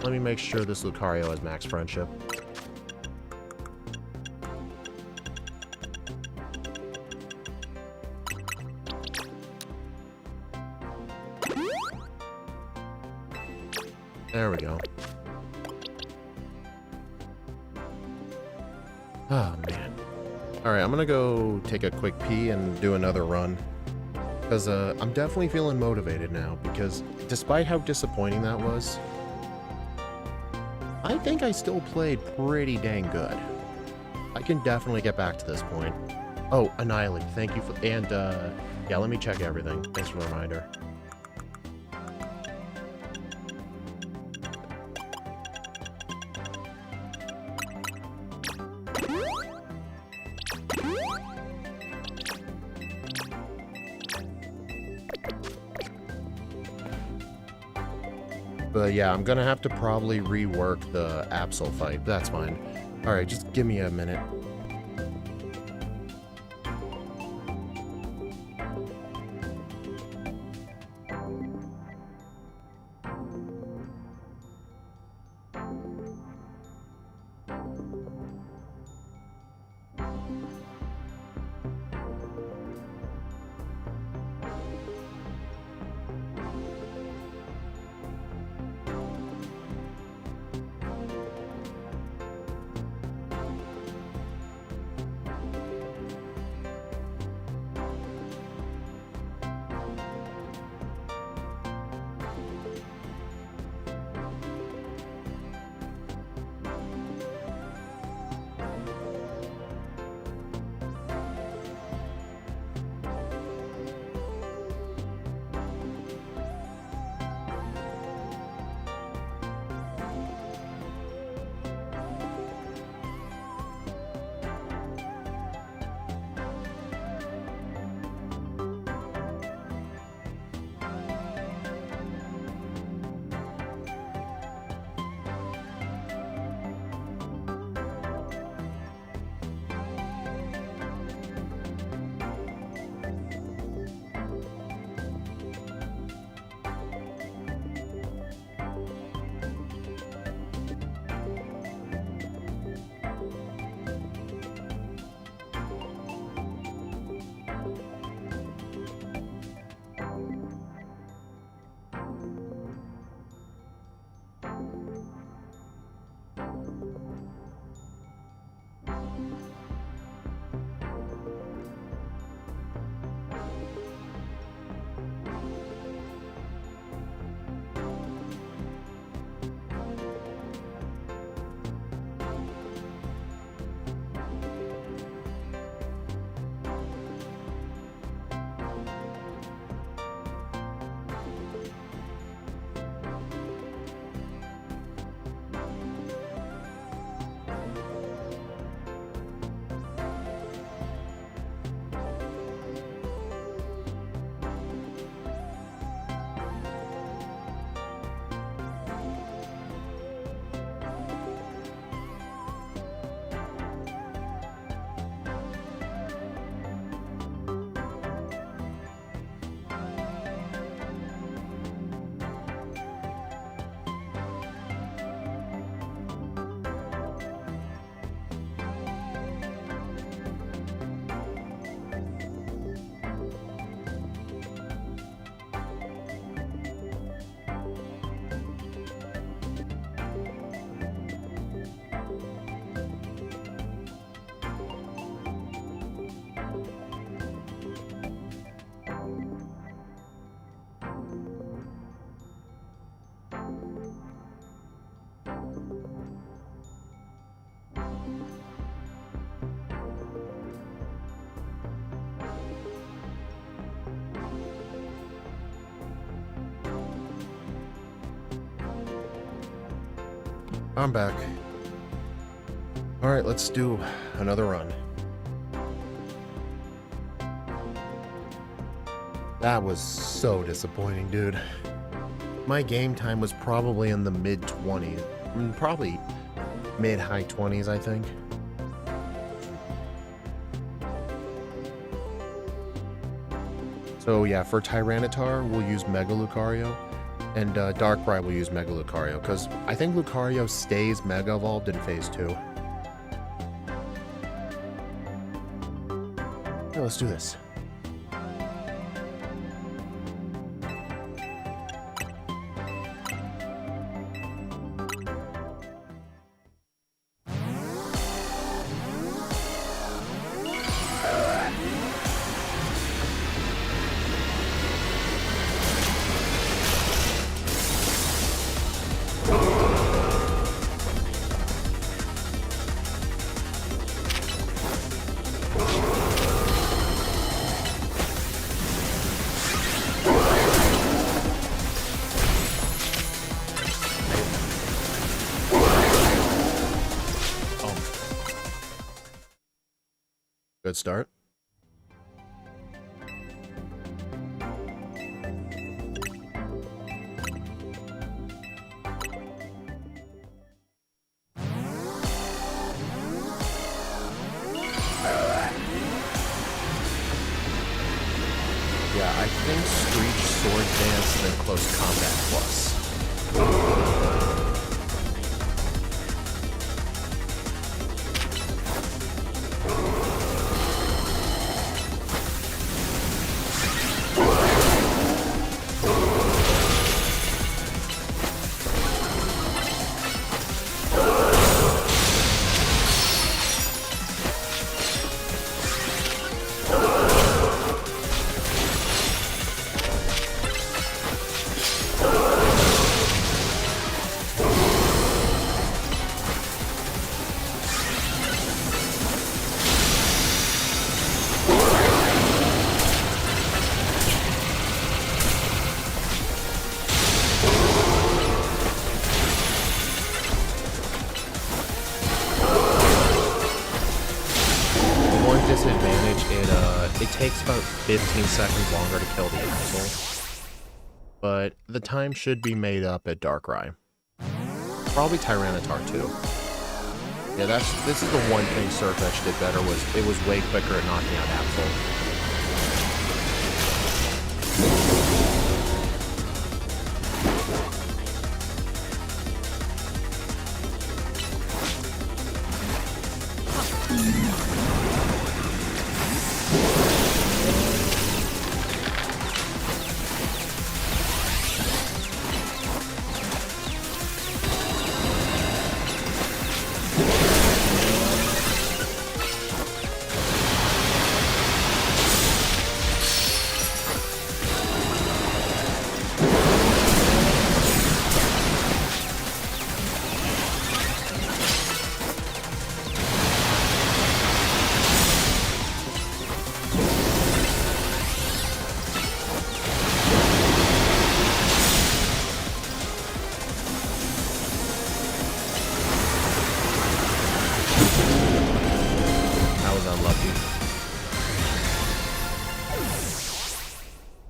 [SPEAKER 1] Let me make sure this Lucario has max friendship. There we go. Oh, man. Alright, I'm gonna go take a quick pee and do another run. Because I'm definitely feeling motivated now, because despite how disappointing that was, I think I still played pretty dang good. I can definitely get back to this point. Oh, Annihilate, thank you for... And, yeah, let me check everything. Thanks for the reminder. But yeah, I'm gonna have to probably rework the Absol fight. That's fine. Alright, just give me a minute. I'm back. Alright, let's do another run. That was so disappointing, dude. My game time was probably in the mid-20s. Probably mid-high 20s, I think. So yeah, for Tyranitar, we'll use Mega Lucario. And Darkrai will use Mega Lucario, because I think Lucario stays Mega Evolved in Phase 2. Yeah, let's do this. Good start. Yeah, I think Screech, Sword Dance, and then Close Combat Plus. It takes about 15 seconds longer to kill the Absol, but the time should be made up at Darkrai. Probably Tyranitar too. Yeah, this is the one thing Surfetch did better, was it was way quicker at knocking out Absol.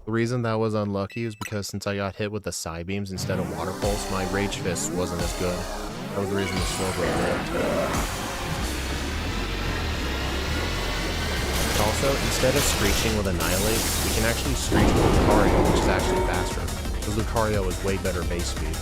[SPEAKER 1] The reason that was unlucky is because since I got hit with the Psy Beams instead of Water Pulse, my Rage Fist wasn't as good. That was the reason the Slowbro lived. Also, instead of Screeching with Annihilate, we can actually Screech with Lucario, which is actually faster, because Lucario is way better base speed.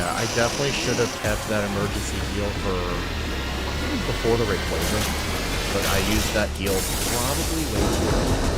[SPEAKER 1] Yeah, I definitely should have kept that emergency heal for before the Rayquaza, but I used that heal probably way too early.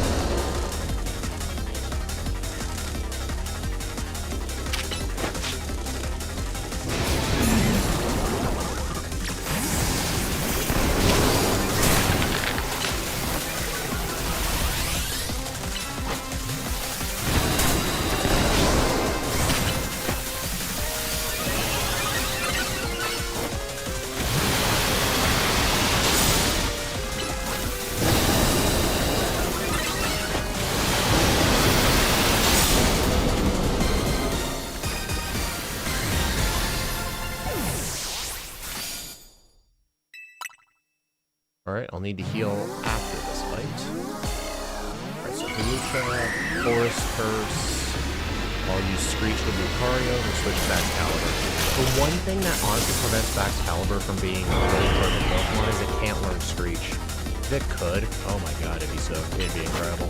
[SPEAKER 1] Alright, I'll need to heal after this fight. Alright, so Kalucha, Forest Curse. I'll use Screech with Lucario and switch back Caliber. The one thing that honestly prevents Bax Caliber from being a really perfect Pokemon is it can't learn Screech. If it could, oh my god, it'd be incredible.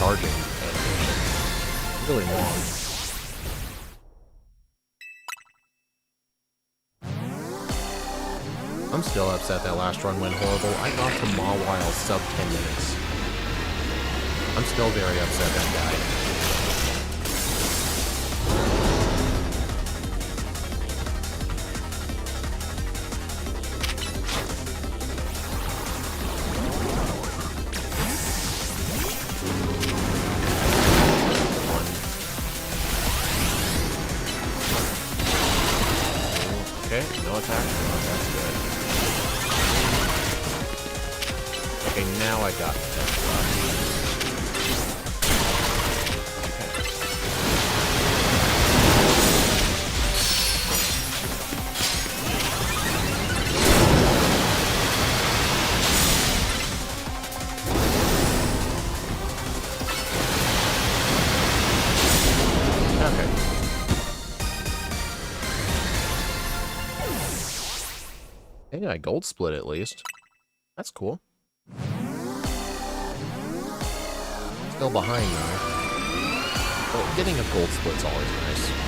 [SPEAKER 1] charging animation. Really long. I'm still upset that last run went horrible. I got to Mawile sub 10 minutes. I'm still very upset that died. Okay, no attack. No attack's good. Okay, now I got it. Hey, I gold split at least. That's cool. Still behind though. Well, getting a gold split's always nice.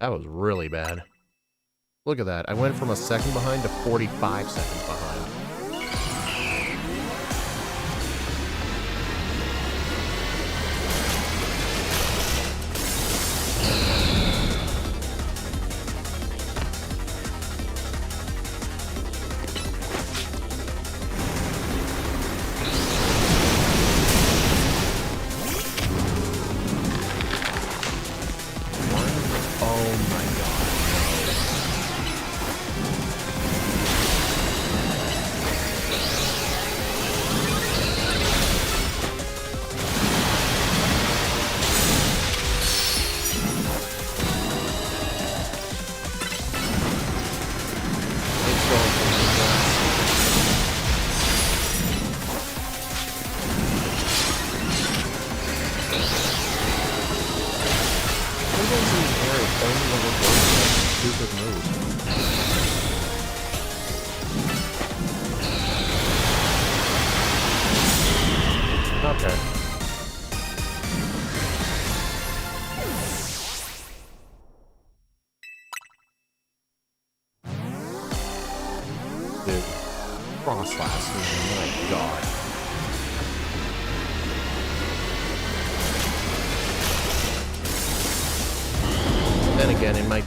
[SPEAKER 1] That was really bad. Look at that. I went from a second behind to 45 seconds behind.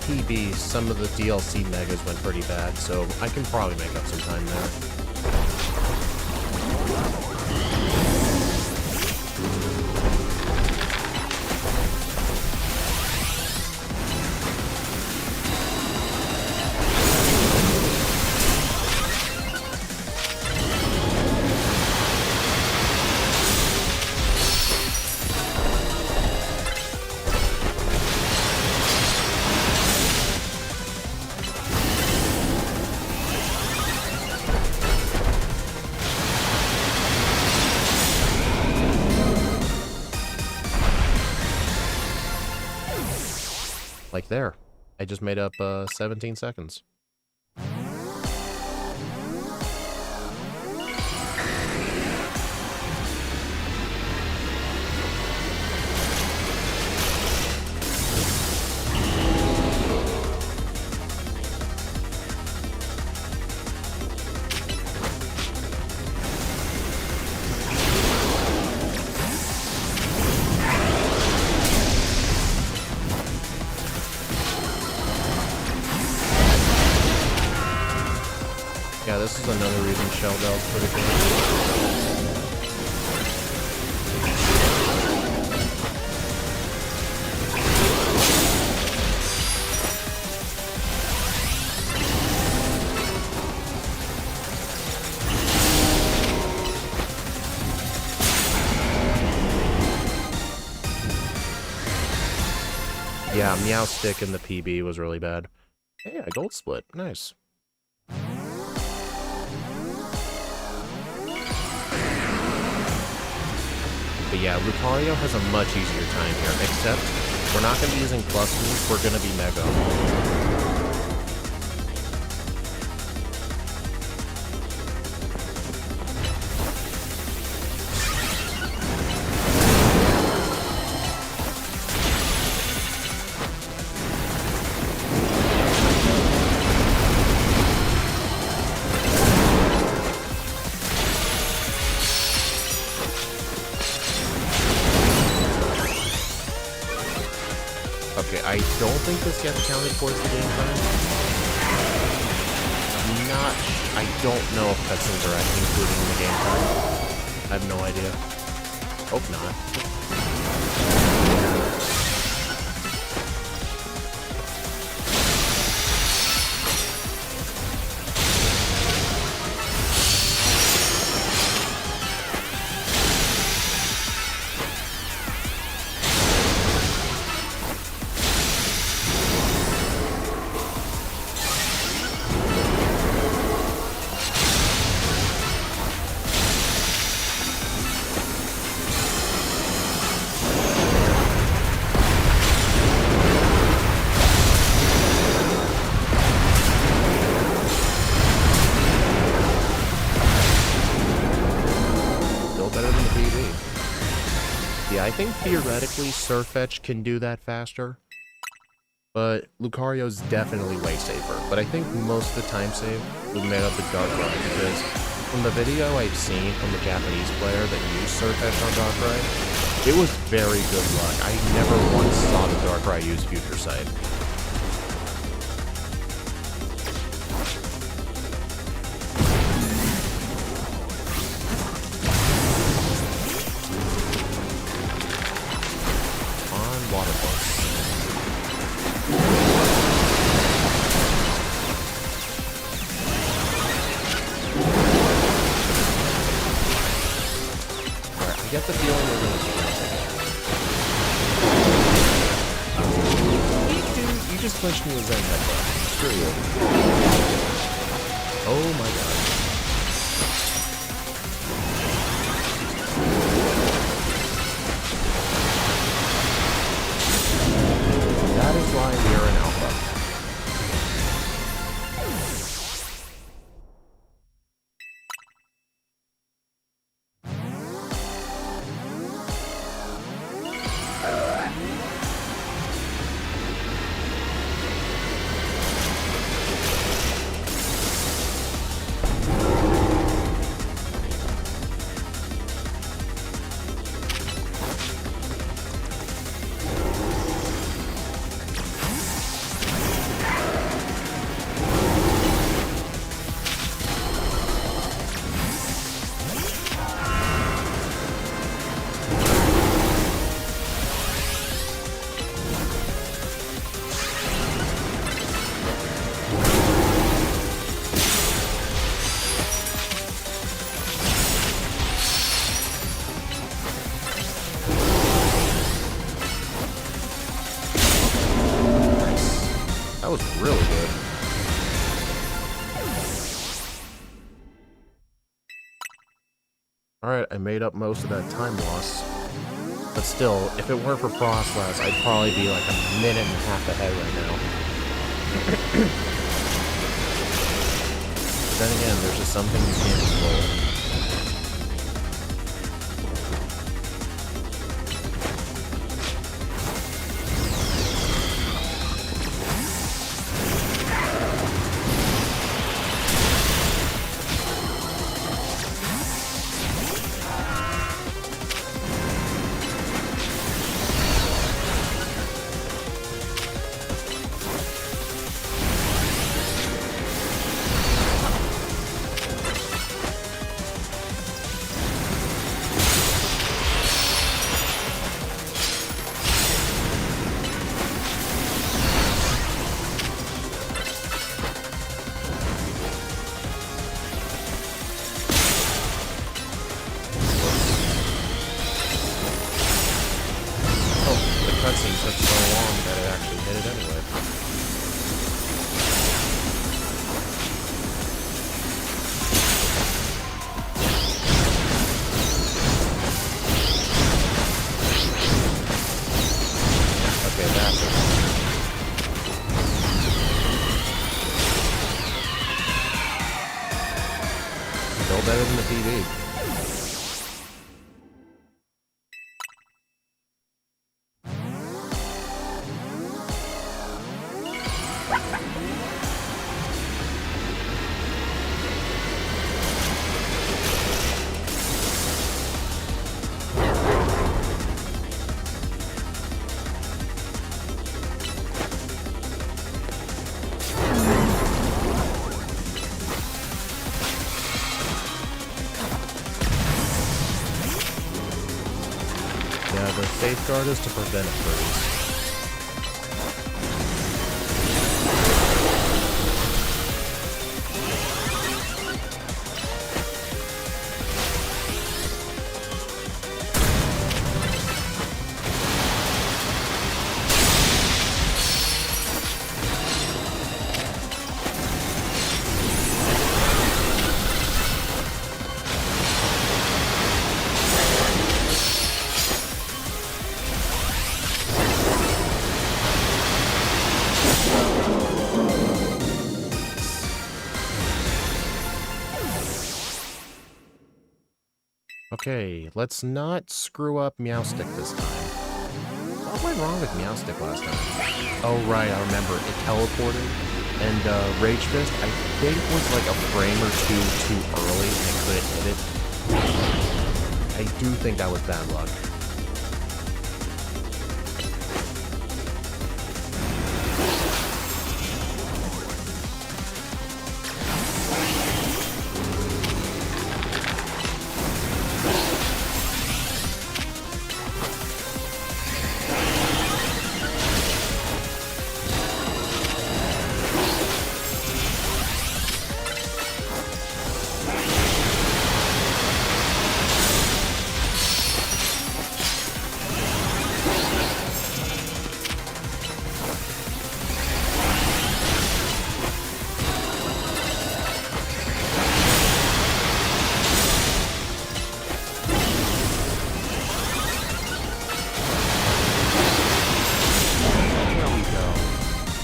[SPEAKER 1] PB, some of the DLC megas went pretty bad, so I can probably make up some time there. Like there. I just made up 17 seconds. Yeah, this is another reason Shell Bell's pretty good. Yeah, Meow Stick in the PB was really bad. Hey, a gold split. Nice. But yeah, Lucario has a much easier time here, except we're not going to be using plus moves, we're going to be Mega. Okay, I don't think this gets counted towards the game time. I don't know if cutscenes are actually included in the game time. I have no idea. Hope not. Yeah, I think theoretically Surfetch can do that faster, but Lucario's definitely way safer. But I think most of the time save was made up with Darkrai, because from the video I've seen from the Japanese player that used Surfetch on Darkrai, it was very good luck. I never once saw the Darkrai use Future Sight. I get the feeling we're going to Dude, you just punched me with Zen Headbutt. Screw you. Oh my god. That is why we are in Alpha. That was really good. Alright, I made up most of that time loss. But still, if it weren't for Frostlass, I'd probably be like a minute and a half ahead right now. But then again, there's just something you can't control. Cutscene took so long that it actually hit it anyway. Okay, that's it. Still better than the PB. Yeah, the safeguard is to prevent it freeze. Okay, let's not screw up Meowstick this time. What went wrong with Meowstick last time? Oh right, I remember. It teleported, and Rage Fist, I think, was like a frame or two too early, and I couldn't hit it. I do think that was bad luck.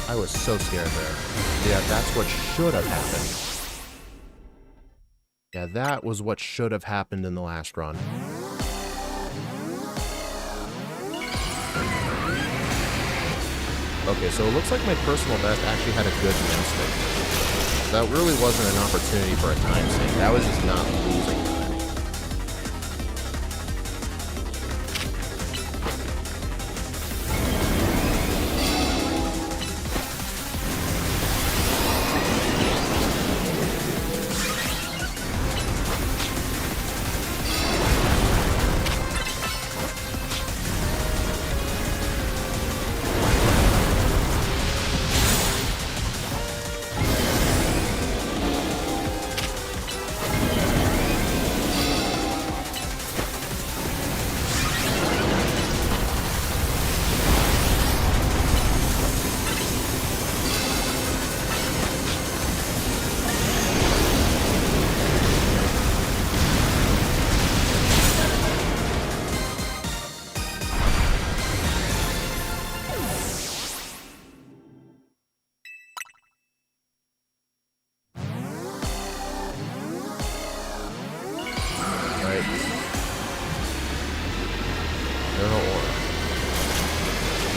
[SPEAKER 1] I was so scared there. Yeah, that's what should have happened. Yeah, that was what should have happened in the last run. Okay, so it looks like my personal best actually had a good Meowstick. That really wasn't an opportunity for a time sink. That was just not losing time.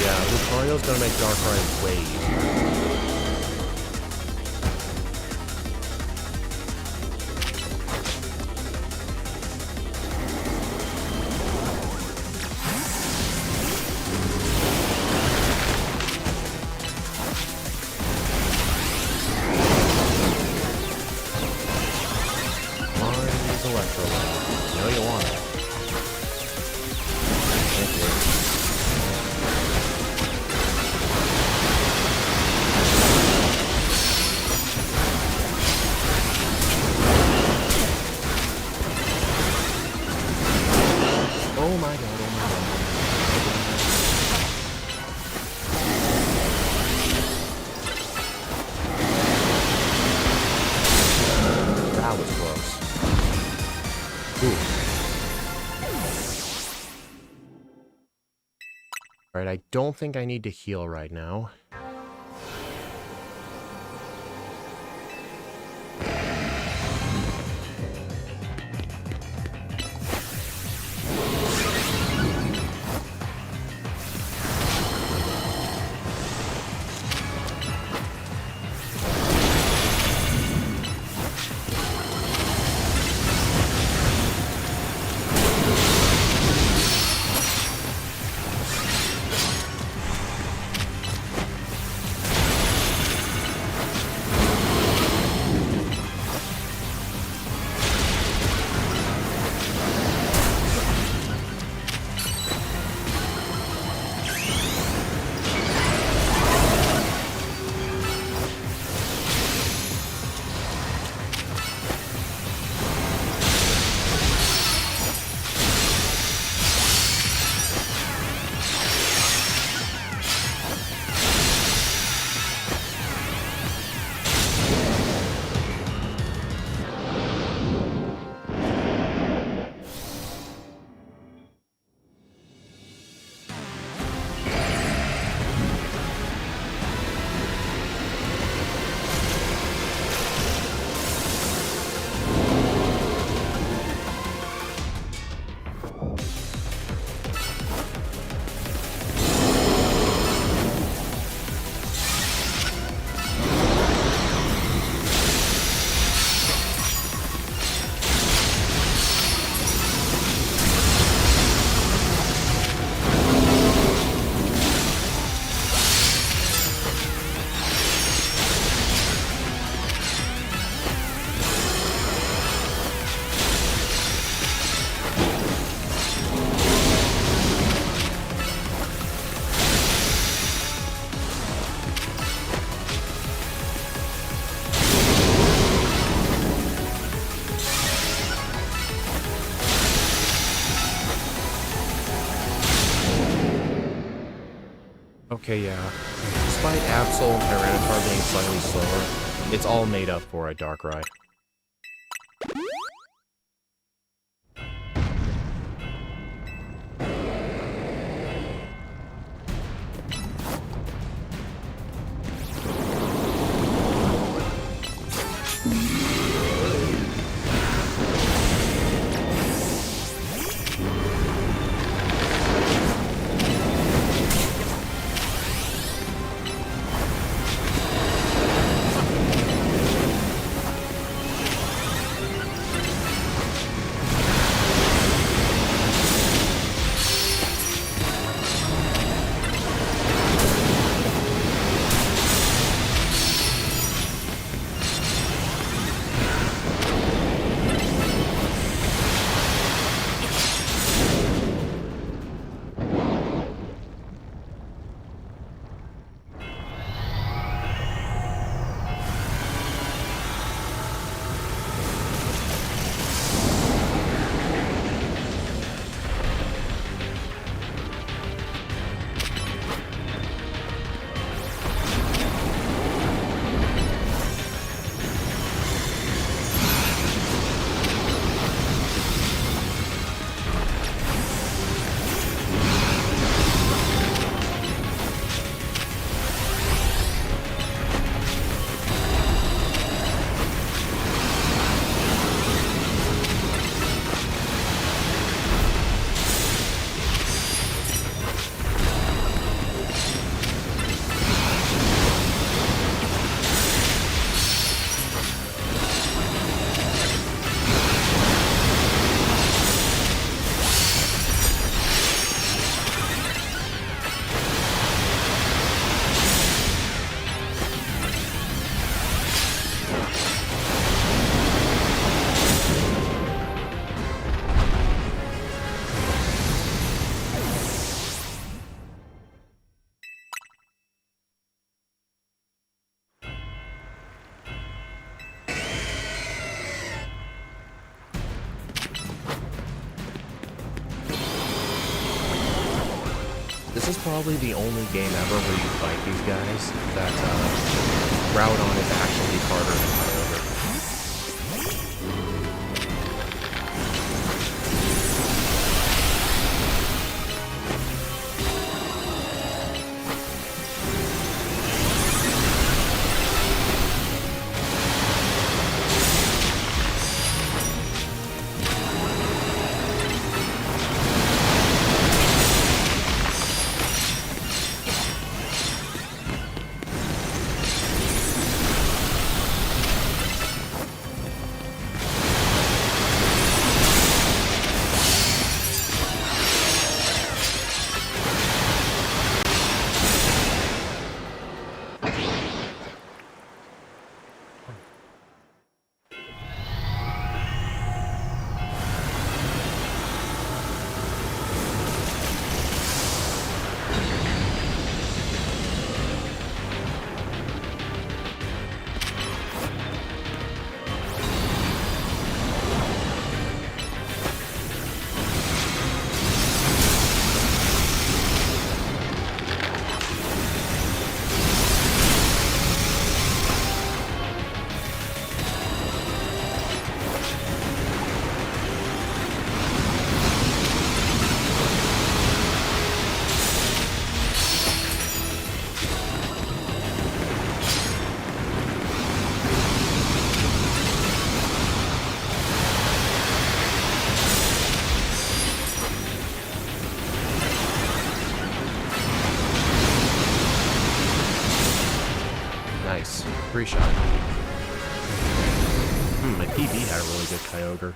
[SPEAKER 1] Yeah, Lucario's gonna make Darkrai way easier. Alright, I don't think I need to heal right now. Okay, yeah. Despite Absol and Tyranitar being slightly slower, it's all made up for a Darkrai. This is probably the only game ever where you fight these guys that Groudon is actually harder than Kyogre. Nice. 3-shot. My PB had a really good Kyogre.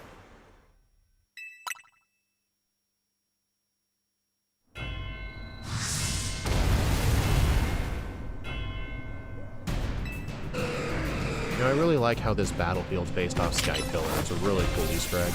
[SPEAKER 1] You know, I really like how this battlefield's based off Sky Pillar. It's a really cool Easter egg.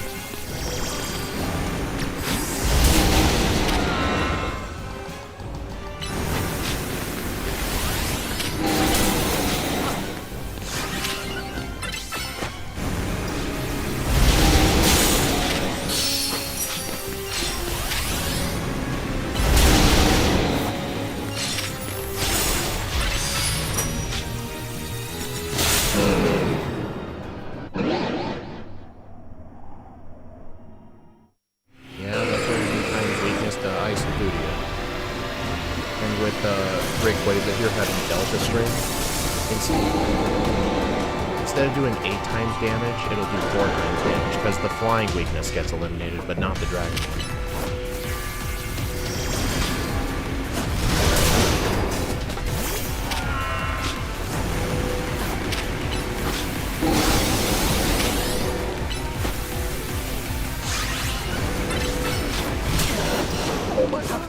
[SPEAKER 1] Instead of doing 8 times damage, it'll do 4 times damage, because the flying weakness gets eliminated, but not the dragon one. Oh my god.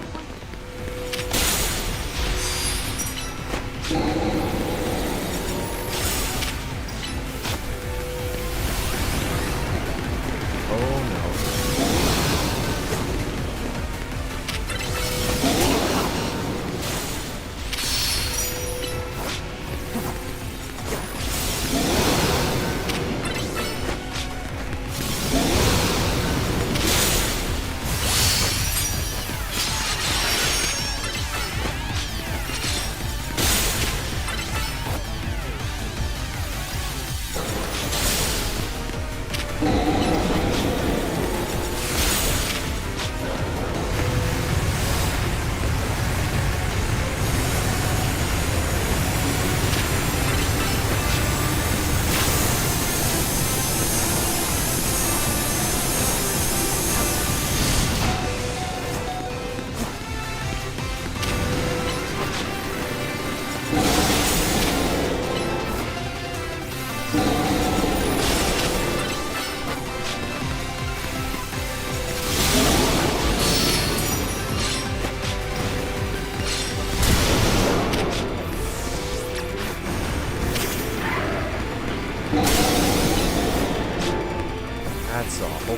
[SPEAKER 1] That's awful.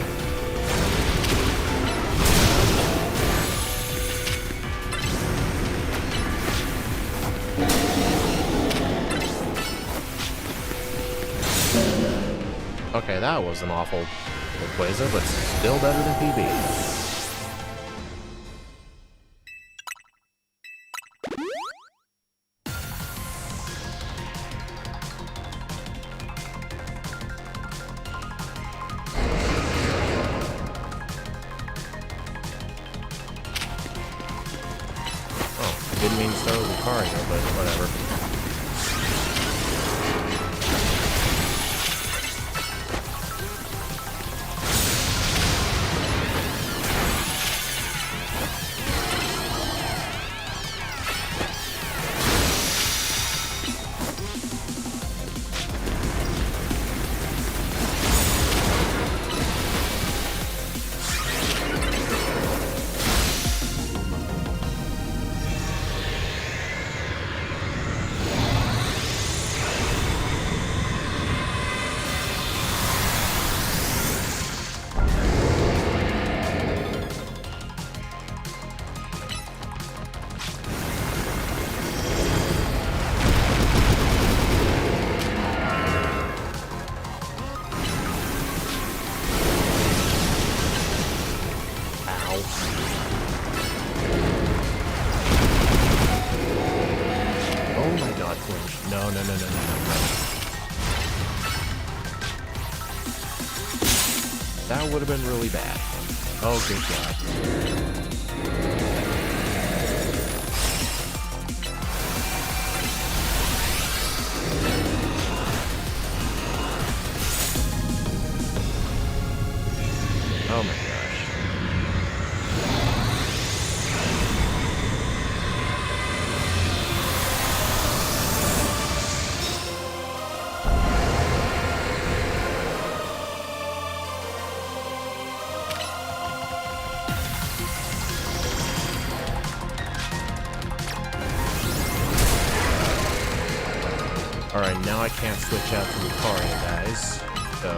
[SPEAKER 1] Okay, that was an awful Quasar, but still better than PB. didn't mean to start with Lucario, but whatever. That would have been really bad. Oh, good God. Oh my gosh. Alright, now I can't switch out to Lucario, guys. So...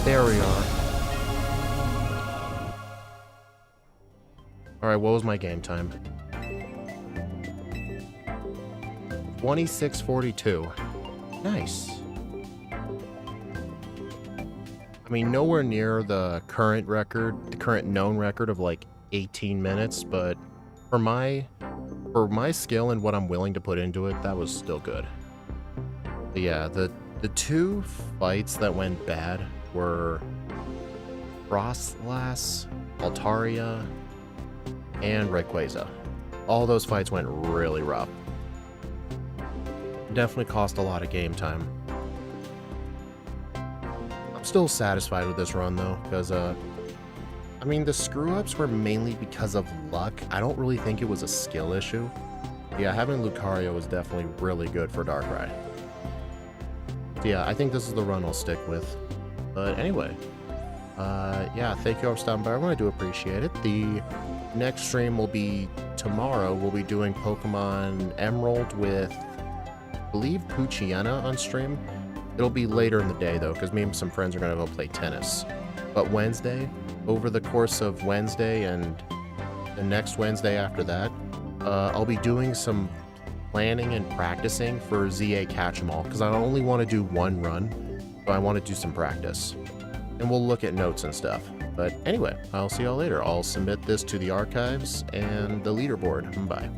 [SPEAKER 1] There we are. Alright, what was my game time? 26:42. Nice. I mean, nowhere near the current record, the current known record of like 18 minutes, but for my skill and what I'm willing to put into it, that was still good. But yeah, the two fights that went bad were Frostlass, Altaria, and Rayquaza. All those fights went really rough. Definitely cost a lot of game time. I'm still satisfied with this run though, because I mean, the screw-ups were mainly because of luck. I don't really think it was a skill issue. Yeah, having Lucario was definitely really good for Darkrai. Yeah, I think this is the run I'll stick with. But anyway, yeah, thank you all for stopping by. I do appreciate it. The next stream will be tomorrow. We'll be doing Pokemon Emerald with, I believe, Poochyena on stream. It'll be later in the day, though, because me and some friends are going to go play tennis. But Wednesday, over the course of Wednesday and the next Wednesday after that, I'll be doing some planning and practicing for ZA Catch-em-all, because I only want to do one run. So I want to do some practice, and we'll look at notes and stuff. But anyway, I'll see y'all later. I'll submit this to the archives and the leaderboard. Bye.